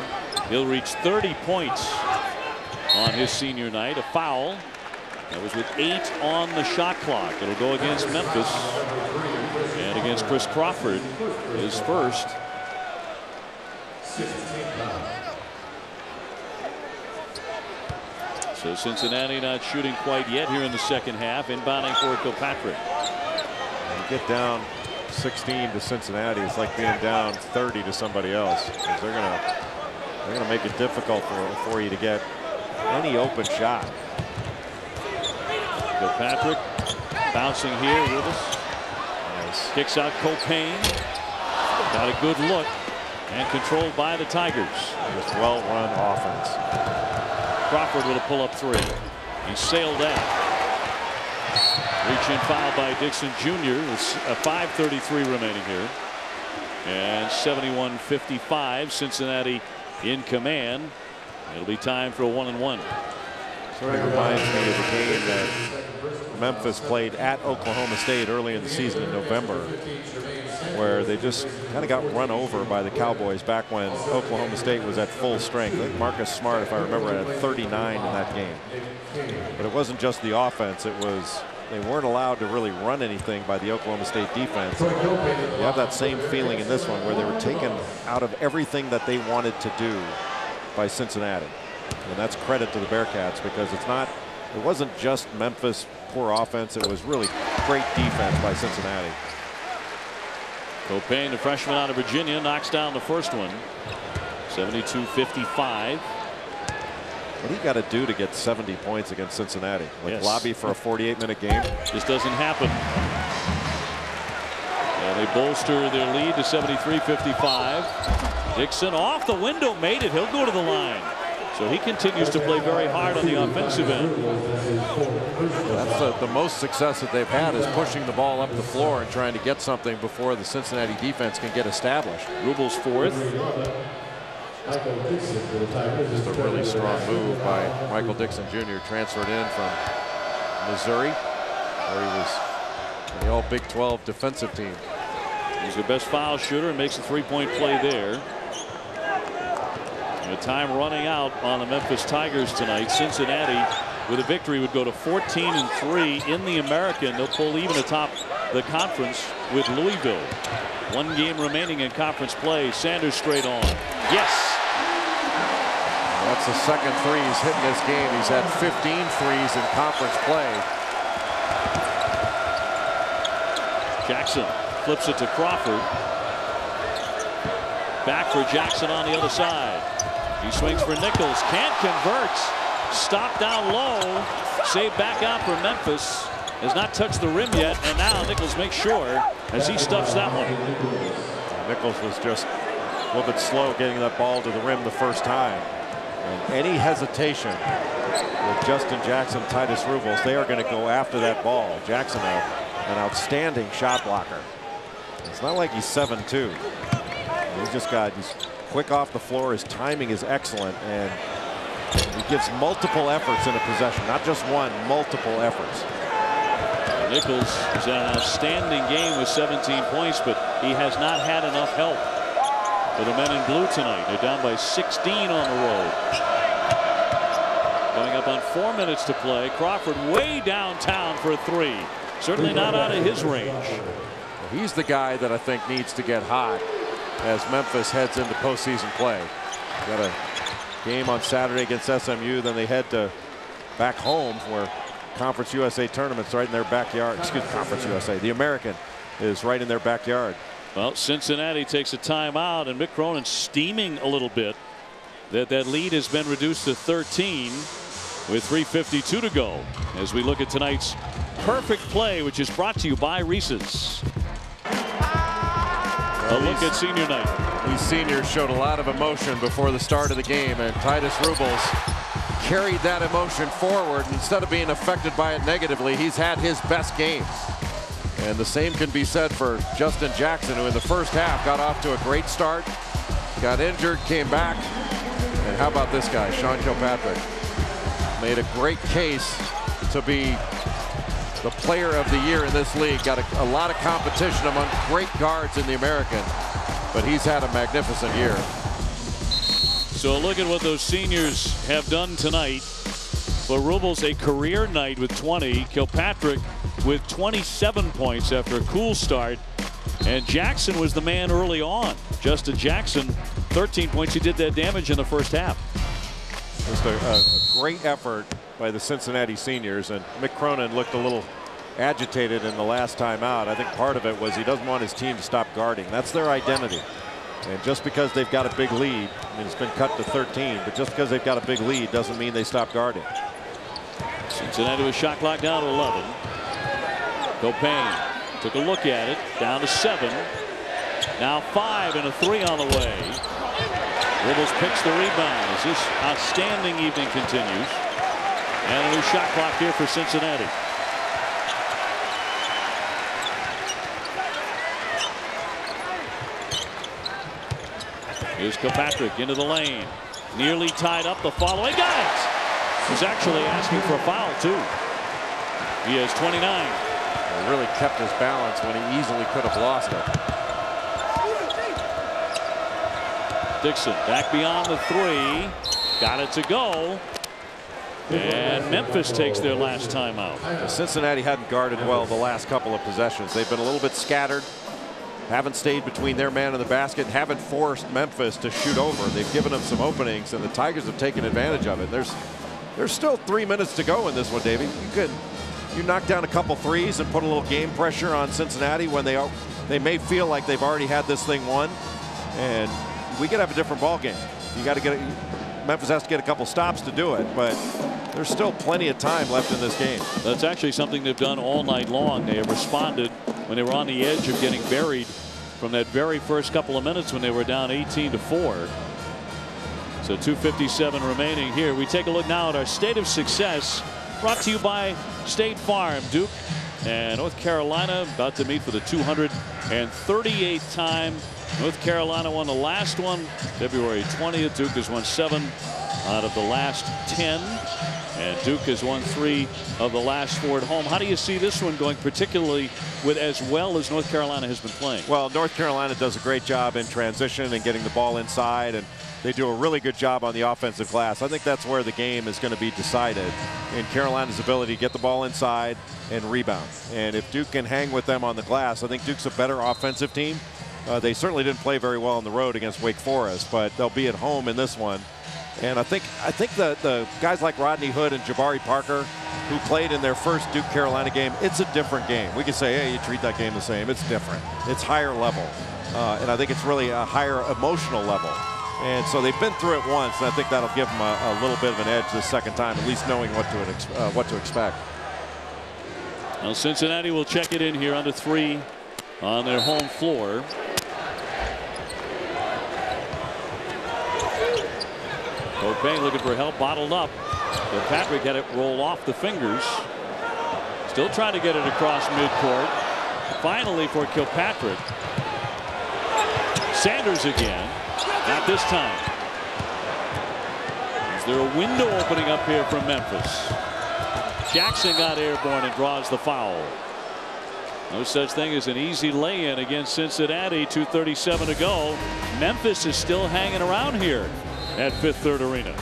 he'll reach 30 points on his senior night. A foul. That was with 8 on the shot clock. It'll go against Memphis and against Chris Crawford, his first. So Cincinnati not shooting quite yet here in the second half. Inbounding for Kilpatrick. You get down 16 to Cincinnati, it's like being down 30 to somebody else. They're gonna make it difficult for you to get any open shot. Kilpatrick bouncing here with us. Nice. Kicks out Copain. Got a good look and controlled by the Tigers. Just well-run offense. Crawford with a pull-up 3. He sailed out. Reach-in foul by Dixon Jr. It's a 5:33 remaining here. And 71-55. Cincinnati in command. It'll be time for a 1-and-1. Sort of reminds me of the game that Memphis played at Oklahoma State early in the season in November, where they just kind of got run over by the Cowboys back when Oklahoma State was at full strength. I think Marcus Smart, if I remember, had 39 in that game. But it wasn't just the offense. It was they weren't allowed to really run anything by the Oklahoma State defense. You have that same feeling in this one where they were taken out of everything that they wanted to do by Cincinnati. And that's credit to the Bearcats, because it wasn't just Memphis poor offense. It was really great defense by Cincinnati. Copain, the freshman out of Virginia, knocks down the first one. 72-55. What do you got to do to get 70 points against Cincinnati? Like lobby for a 48-minute game? This doesn't happen. And they bolster their lead to 73-55. Dixon off the window, made it. He'll go to the line. So he continues to play very hard on the offensive end. That's the most success that they've had, is pushing the ball up the floor and trying to get something before the Cincinnati defense can get established. Rubles 4th. Just a really strong move by Michael Dixon Jr. Transferred in from Missouri, where he was in the all Big 12 defensive team. He's the best foul shooter and makes a 3-point play there. The time running out on the Memphis Tigers tonight. Cincinnati, with a victory, would go to 14-3 in the American. They'll pull even atop the conference with Louisville. 1 game remaining in conference play. Sanders straight on. Yes. That's the second 3 he's hit in this game. He's had 15 threes in conference play. Jackson flips it to Crawford. Back for Jackson on the other side. He swings for Nichols. Can't convert. Stop down low. Save back out for Memphis. Has not touched the rim yet. And now Nichols makes sure as he stuffs that one. Nichols was just a little bit slow getting that ball to the rim the first time. And any hesitation with Justin Jackson, Titus Rubles, they are going to go after that ball. Jackson, an outstanding shot blocker. It's not like he's 7'2". He's quick off the floor. His timing is excellent, and he gives multiple efforts in a possession, not just one, multiple efforts. Nichols has had an outstanding game with 17 points, but he has not had enough help for the men in blue tonight. They're down by 16 on the road. Going up on 4 minutes to play. Crawford way downtown for a three. Certainly not out of his range. He's the guy that I think needs to get hot as Memphis heads into postseason play. Got a game on Saturday against SMU, then they head to back home where Conference USA tournament's right in their backyard. Excuse me, Conference USA. The American is right in their backyard. Well, Cincinnati takes a timeout, and Mick Cronin steaming a little bit. That lead has been reduced to 13 with 3:52 to go as we look at tonight's perfect play, which is brought to you by Reese's. A look at senior night. These seniors showed a lot of emotion before the start of the game, and Titus Rubles carried that emotion forward. Instead of being affected by it negatively, he's had his best game. And the same can be said for Justin Jackson, who in the first half got off to a great start, got injured, came back. And how about this guy, Sean Kilpatrick? Made a great case to be the player of the year in this league. Got a lot of competition among great guards in the American, but he's had a magnificent year. So look at what those seniors have done tonight. For Rubles, a career night with 20. Kilpatrick with 27 points after a cool start. And Jackson was the man early on. Justin Jackson, 13 points. He did that damage in the first half. Just a great effort by the Cincinnati seniors, and Mick Cronin looked a little agitated in the last time out. I think part of it was he doesn't want his team to stop guarding. That's their identity. And just because they've got a big lead, I mean, it's been cut to 13, but just because they've got a big lead doesn't mean they stop guarding. Cincinnati with shot clock down to 11. Copain took a look at it, down to 7. Now 5 and a 3 on the way. Rubles picks the rebound as this outstanding evening continues. And a new shot clock here for Cincinnati. Here's Kilpatrick into the lane. Nearly tied up the following. Got it! He's actually asking for a foul, too. He has 29. He really kept his balance when he easily could have lost it. Dixon back beyond the 3. Got it to go. And Memphis takes their last timeout. Cincinnati hadn't guarded well the last couple of possessions. They've been a little bit scattered. Haven't stayed between their man and the basket. Haven't forced Memphis to shoot over. They've given them some openings, and the Tigers have taken advantage of it. There's still 3 minutes to go in this one, Davey. You knock down a couple threes and put a little game pressure on Cincinnati when they may feel like they've already had this thing won, and we could have a different ball game. You got to get Memphis has to get a couple stops to do it, but there's still plenty of time left in this game. That's actually something they've done all night long. They have responded when they were on the edge of getting buried from that very first couple of minutes when they were down 18-4. So 2:57 remaining here. We take a look now at our state of success, brought to you by State Farm. Duke and North Carolina about to meet for the 238th time. North Carolina won the last one February 20th. Duke has won 7 out of the last 10. And Duke has won 3 of the last 4 at home. How do you see this one going, particularly with as well as North Carolina has been playing? Well, North Carolina does a great job in transition and getting the ball inside, and they do a really good job on the offensive glass. I think that's where the game is going to be decided, in Carolina's ability to get the ball inside and rebound. And if Duke can hang with them on the glass, I think Duke's a better offensive team. They certainly didn't play very well on the road against Wake Forest, but they'll be at home in this one. And I think the guys like Rodney Hood and Jabari Parker, who played in their first Duke Carolina game, it's a different game. We can say, hey, you treat that game the same. It's different. It's higher level. And I think it's really a higher emotional level. And so they've been through it once, and I think that'll give them a little bit of an edge the second time, at least knowing what to expect. Well, Cincinnati will check it in here under 3 on their home floor. Copain looking for help, bottled up. Patrick had it roll off the fingers. Still trying to get it across midcourt. Finally for Kilpatrick. Sanders again. Not this time. Is there a window opening up here from Memphis? Jackson got airborne and draws the foul. No such thing as an easy lay-in against Cincinnati. 2:37 to go. Memphis is still hanging around here at Fifth Third Arena.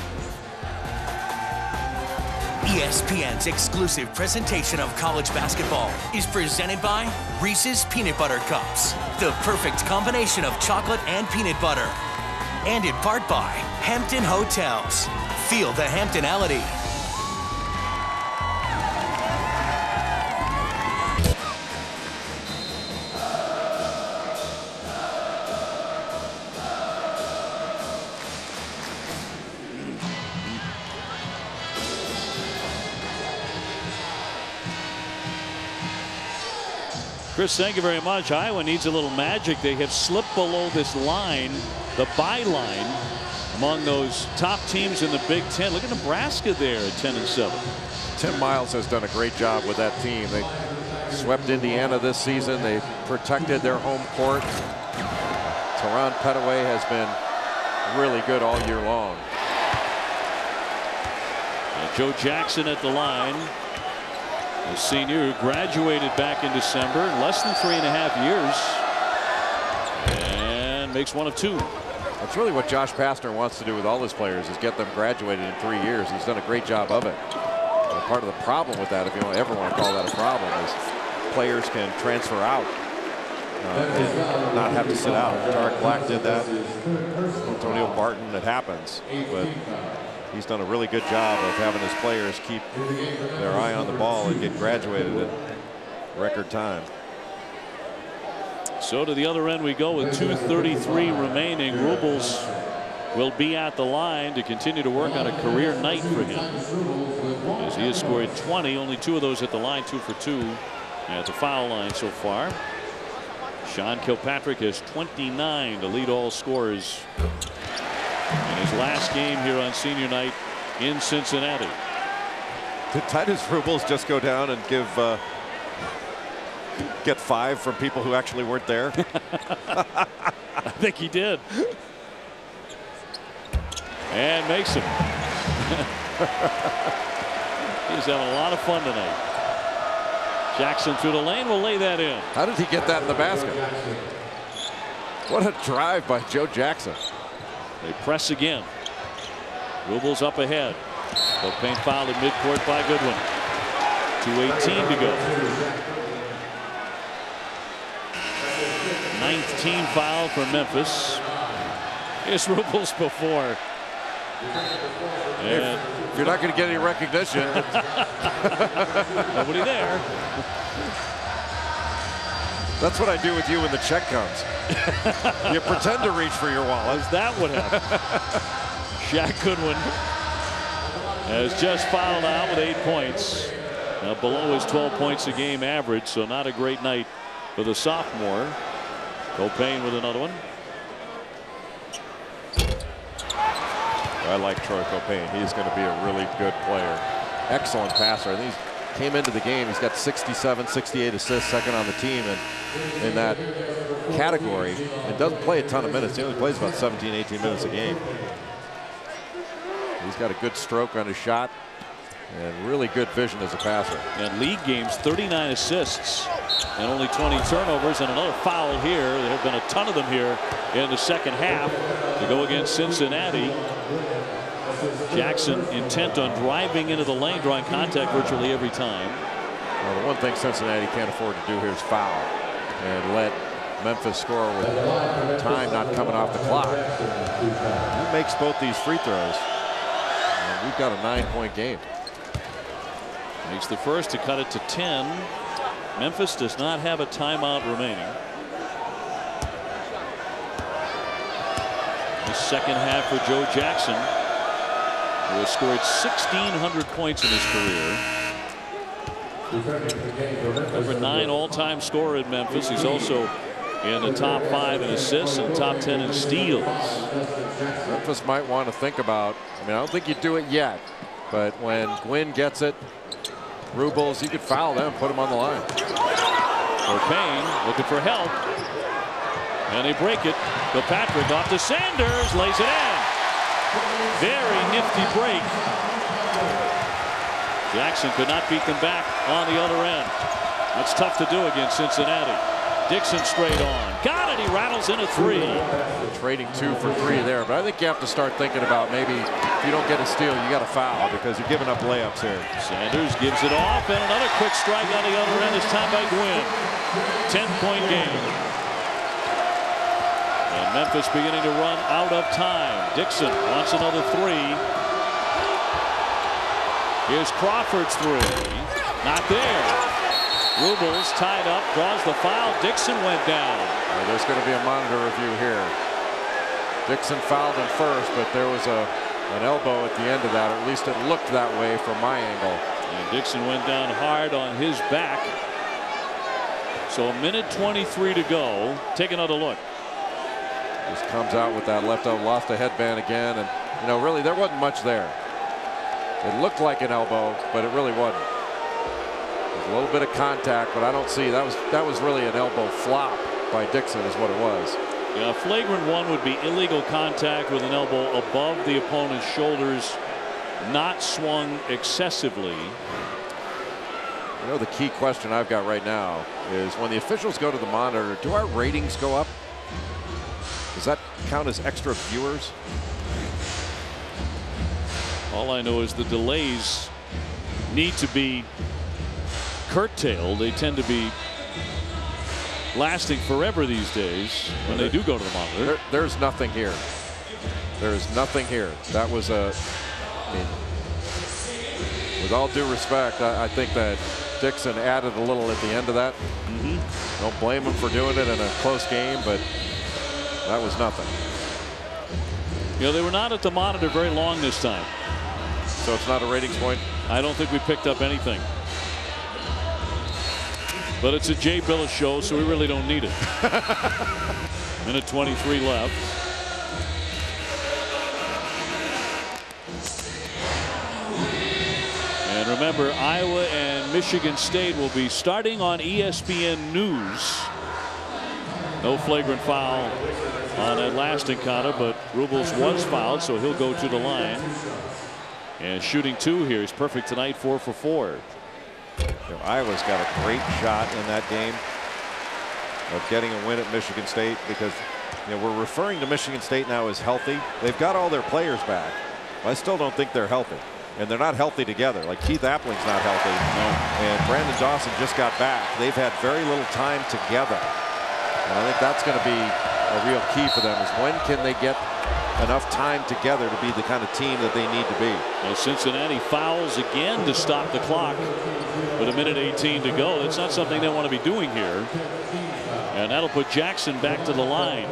ESPN's exclusive presentation of college basketball is presented by Reese's Peanut Butter Cups, the perfect combination of chocolate and peanut butter. And in part by Hampton Hotels. Feel the Hamptonality. Chris, thank you very much. Iowa needs a little magic. They have slipped below this line, the byline, among those top teams in the Big Ten. Look at Nebraska there at 10-7. Tim Miles has done a great job with that team. They swept Indiana this season. They protected their home court. Teron Petaway has been really good all year long. And Joe Jackson at the line. The senior who graduated back in December in less than 3.5 years and makes one of two. That's really what Josh Pastner wants to do with all his players, is get them graduated in 3 years. He's done a great job of it. And part of the problem with that, if you don't ever want to call that a problem, is players can transfer out and not have to sit out. Tarek Black did that. Antonio Barton, it happens. But he's done a really good job of having his players keep their eye on the ball and get graduated in record time. So to the other end we go with 2:33 remaining. Rubles will be at the line to continue to work on a career night for him, as he has scored 20, only 2 of those at the line, 2 for 2 at the foul line so far. Sean Kilpatrick has 29 to lead all scorers in his last game here on senior night in Cincinnati. Did Titus Rubles just go down and get 5 from people who actually weren't there? I think he did. And makes him. He's having a lot of fun tonight. Jackson through the lane will lay that in. How did he get that in the basket? What a drive by Joe Jackson. They press again. Rubles up ahead. Copain fouled in midcourt by Goodwin. 2:18 to go. 9th team foul for Memphis. Here's Rubles before. And if you're not going to get any recognition. Nobody there. That's what I do with you when the check comes. You pretend to reach for your wallet. Is that what happened? Shaq Goodwin has just fouled out with 8 points. Now below his 12 points a game average, so not a great night for the sophomore. Copain with another one. I like Troy Copain. He's going to be a really good player. Excellent passer. I think he came into the game. He's got 67, 68 assists, second on the team, and in that category, and doesn't play a ton of minutes. He only plays about 17, 18 minutes a game. He's got a good stroke on his shot and really good vision as a passer. And league games, 39 assists and only 20 turnovers, and another foul here. There have been a ton of them here in the second half to go against Cincinnati. Jackson intent on driving into the lane, drawing contact virtually every time. Well, the one thing Cincinnati can't afford to do here is foul and let Memphis score with time not coming off the clock. He makes both these free throws, and we've got a 9-point game. Makes the first to cut it to 10. Memphis does not have a timeout remaining. The second half for Joe Jackson, who has scored 1,600 points in his career. Number 9 all-time scorer in Memphis. He's also in the top 5 in assists and top 10 in steals. Memphis might want to think about, I mean, I don't think you do it yet, but when Gwynn gets it, Rubles, you could foul them, put them on the line. For Payne, looking for help. And they break it. Patrick off to Sanders, lays it in. Very nifty break. Jackson could not beat them back on the other end. That's tough to do against Cincinnati. Dixon straight on. Got it. He rattles in a 3. Trading 2 for 3 there, but I think you have to start thinking about maybe if you don't get a steal, you got to foul because you're giving up layups here. Sanders gives it off, and another quick strike on the other end. This time by Gwynn. 10-point game. And Memphis beginning to run out of time. Dixon wants another 3. Here's Crawford's 3. Not there. Rubles tied up, draws the foul. Dixon went down. Well, there's going to be a monitor review here. Dixon fouled him first, but there was an elbow at the end of that. At least it looked that way from my angle. And Dixon went down hard on his back. So 1:23 to go. Take another look. Just comes out with that left elbow, lost the headband again, and you know, really there wasn't much there. It looked like an elbow, but it really wasn't. A little bit of contact, but I don't see that was really an elbow flop by Dixon is what it was. Yeah, flagrant 1 would be illegal contact with an elbow above the opponent's shoulders, not swung excessively. You know, the key question I've got right now is when the officials go to the monitor, do our ratings go up? Does that count as extra viewers? All I know is the delays need to be curtailed. They tend to be lasting forever these days when they do go to the monitor. There's nothing here. There is nothing here. That was I mean, with all due respect, I think that Dixon added a little at the end of that. Don't blame him for doing it in a close game, but that was nothing. You know, they were not at the monitor very long this time. So it's not a ratings point? I don't think we picked up anything. But it's a Jay Billis show, so we really don't need it. Minute 23 left. And remember, Iowa and Michigan State will be starting on ESPN News. No flagrant foul on that last encounter, but Rubles was fouled, so he'll go to the line. And shooting 2 here is perfect tonight, 4 for 4. You know, Iowa's got a great shot in that game of getting a win at Michigan State because, you know, we're referring to Michigan State now as healthy. They've got all their players back. I still don't think they're healthy, and they're not healthy together. Like Keith Appling's not healthy, and Brandon Dawson just got back. They've had very little time together, and I think that's going to be a real key for them. Is when can they get enough time together to be the kind of team that they need to be. Well, Cincinnati fouls again to stop the clock with 1:18 to go. That's not something they want to be doing here. And that'll put Jackson back to the line.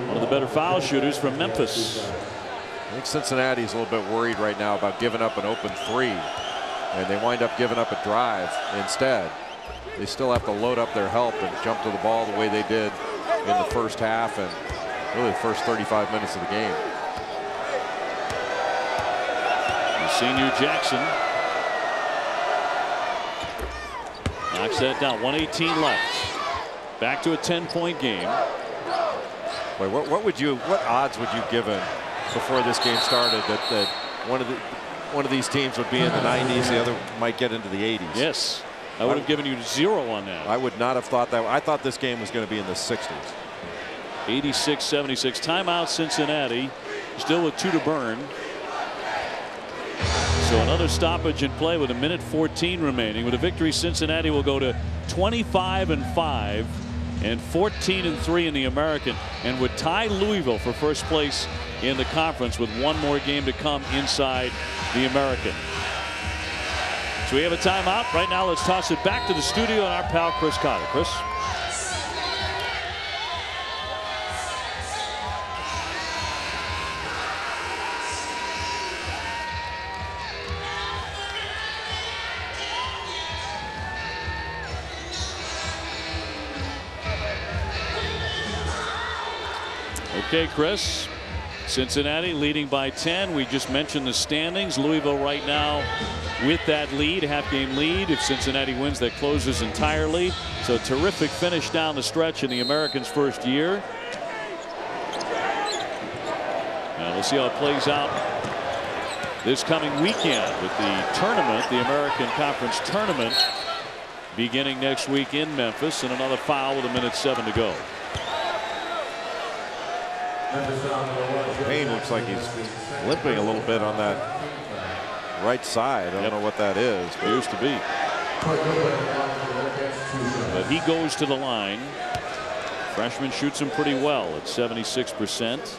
One of the better foul shooters from Memphis. I think Cincinnati's a little bit worried right now about giving up an open 3. And they wind up giving up a drive instead. They still have to load up their help and jump to the ball the way they did in the first half and really the first 35 minutes of the game. The senior Jackson knocks that down. 1:18 left. Back to a 10-point game. Boy, what odds would you give him before this game started that one of these teams would be in the 90s, the other might get into the 80s? Yes, I would have given you 0 on that. I would not have thought that. I thought this game was going to be in the 60s. 86-76. Timeout Cincinnati, still with 2 to burn. So another stoppage in play with 1:14 remaining. With a victory, Cincinnati will go to 25-5 and 14-3 in the American, and would tie Louisville for first place in the conference with 1 more game to come inside the American. So we have a timeout right now. Let's toss it back to the studio and our pal Chris Cotter. Chris. Okay, Chris. Cincinnati leading by 10. We just mentioned the standings. Louisville right now with that lead, half-game lead. If Cincinnati wins, that closes entirely. So a terrific finish down the stretch in the Americans' first year. And we'll see how it plays out this coming weekend with the tournament, the American Conference Tournament, beginning next week in Memphis. And another foul with 1:07 to go. Payne looks like he's limping a little bit on that right side. I don't know what that is. But used to be. But he goes to the line. Freshman shoots him pretty well at 76%.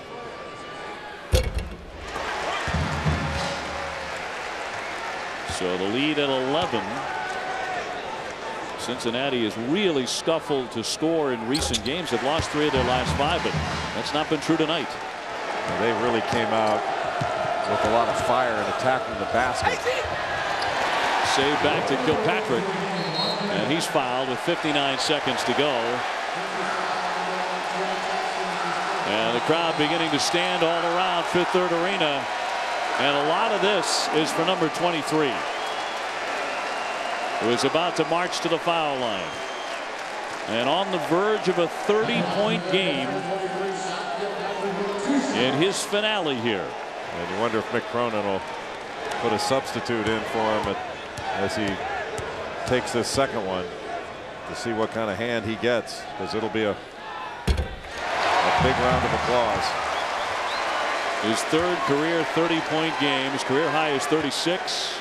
So the lead at 11. Cincinnati has really scuffled to score in recent games. They've lost 3 of their last 5, but that's not been true tonight. And they really came out with a lot of fire and attacking the basket. Save back to Kilpatrick, and he's fouled with 59 seconds to go. And the crowd beginning to stand all around Fifth Third Arena, and a lot of this is for number 23. Who is about to march to the foul line. And on the verge of a 30-point game in his finale here. And you wonder if Mick Cronin will put a substitute in for him as he takes this second one to see what kind of hand he gets, because it'll be a big round of applause. His third career 30-point game. His career high is 36.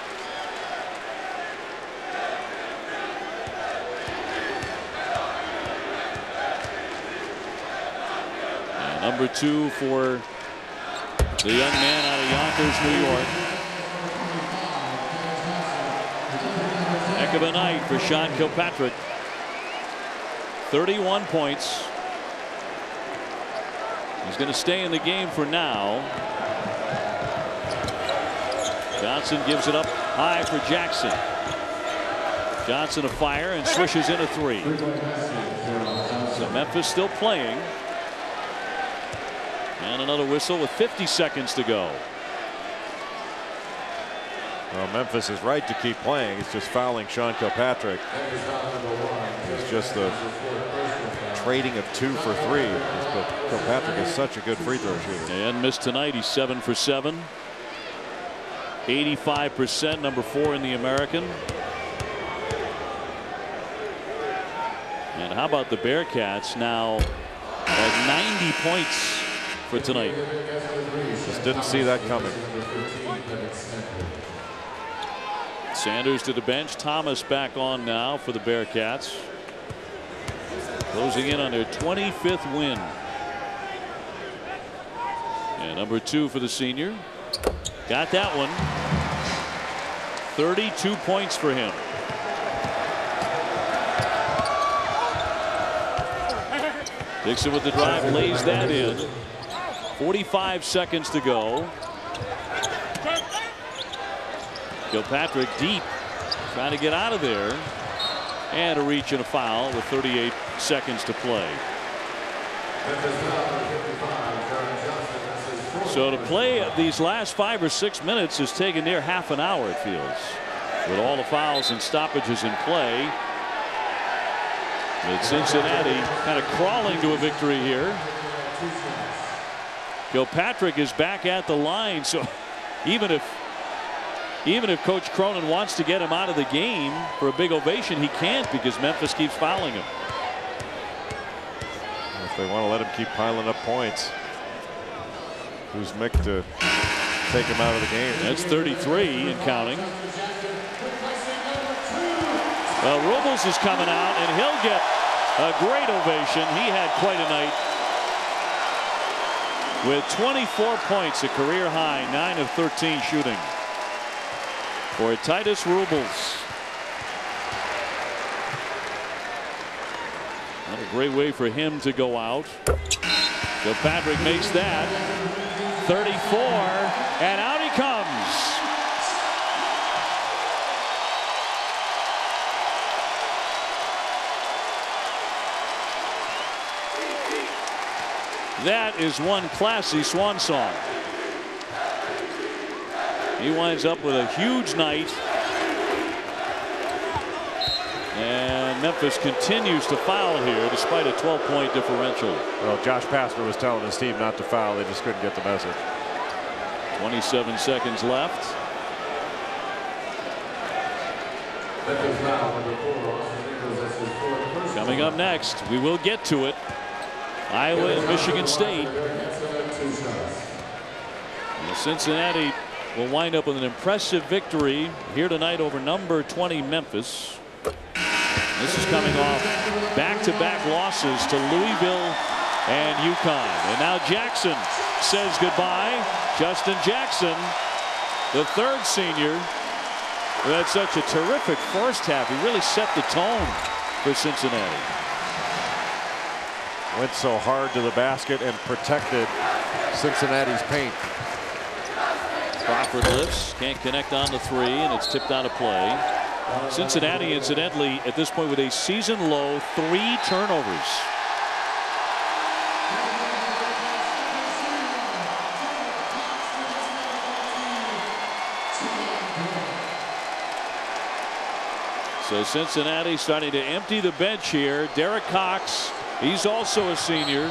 Number 2 for the young man out of Yonkers, New York. Heck of a night for Sean Kilpatrick. 31 points. He's going to stay in the game for now. Johnson gives it up high for Jackson. Johnson a fire and swishes in a 3. So Memphis still playing. And another whistle with 50 seconds to go. Well, Memphis is right to keep playing. It's just fouling Sean Kilpatrick. It's just the trading of 2 for 3. But Kilpatrick is such a good free throw shooter. And missed tonight. He's 7 for 7. 85%, number 4 in the American. And how about the Bearcats now at 90 points for tonight? Just didn't see that coming. Sanders to the bench. Thomas back on now for the Bearcats. Closing in on their 25th win. And number 2 for the senior. Got that one. 32 points for him. Dixon with the drive, lays that in. 45 seconds to go. Kilpatrick deep, trying to get out of there. And a reach and a foul with 38 seconds to play. So to play these last 5 or 6 minutes has taken near half an hour, it feels, with all the fouls and stoppages in play. But Cincinnati kind of crawling to a victory here. Kilpatrick is back at the line, so even if Coach Cronin wants to get him out of the game for a big ovation, he can't, because Memphis keeps fouling him. If they want to let him keep piling up points, who's Mick to take him out of the game? That's 33 and counting. Well, Robles is coming out, and he'll get a great ovation. He had quite a night with 24 points, a career high, 9 of 13 shooting for Titus Robles. What a great way for him to go out. Kilpatrick makes that. 34, and out he comes. that is one classy swan song. He winds up with a huge night. And Memphis continues to foul here despite a 12-point differential. Well, Josh Pastner was telling his team not to foul. They just couldn't get the message. 27 seconds left. Coming up next, we will get to it. Iowa and Michigan State. And Cincinnati will wind up with an impressive victory here tonight over number 20 Memphis. This is coming off back-to-back losses to Louisville and UConn. And now Jackson says goodbye. Justin Jackson, the third senior, who had such a terrific first half. He really set the tone for Cincinnati. Went so hard to the basket and protected Cincinnati's paint. Crawford lifts, can't connect on the three, and it's tipped out of play. Cincinnati, incidentally, at this point with a season low 3 turnovers. So Cincinnati starting to empty the bench here. Derek Cox, he's also a senior.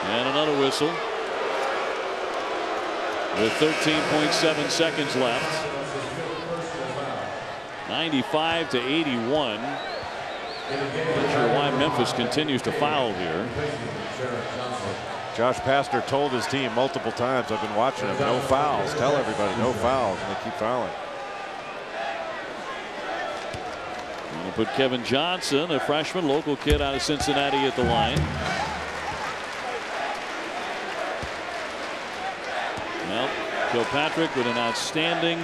And another whistle. With 13.7 seconds left. 95-81. Not sure why Memphis continues to foul here. Josh Pastner told his team multiple times, I've been watching him, no fouls. Tell everybody, no fouls, and they keep fouling. We'll put Kevin Johnson, a freshman, local kid out of Cincinnati, at the line. Well, Kilpatrick with an outstanding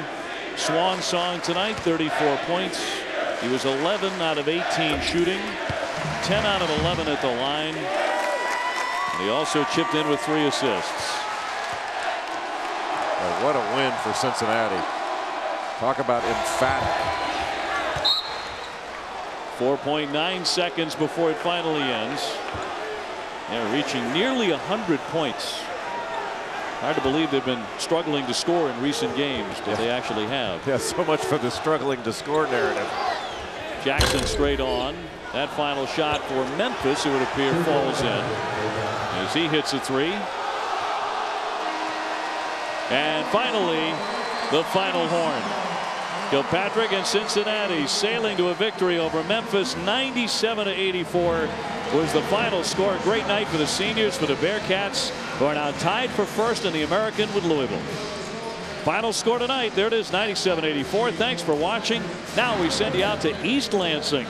swan song tonight, 34 points. He was 11 out of 18 shooting, 10 out of 11 at the line. And he also chipped in with 3 assists. Oh, what a win for Cincinnati. Talk about emphatic. 4.9 seconds before it finally ends. They're reaching nearly 100 points. Hard to believe they've been struggling to score in recent games, but they actually have. Yeah, so much for the struggling to score narrative. Jackson straight on. That final shot for Memphis, it would appear, falls in as he hits a 3. And finally, the final horn. Kilpatrick and Cincinnati sailing to a victory over Memphis. 97-84 was the final score. Great night for the seniors, for the Bearcats, who are now tied for first in the American with Louisville. Final score tonight, there it is, 97-84. Thanks for watching. Now we send you out to East Lansing.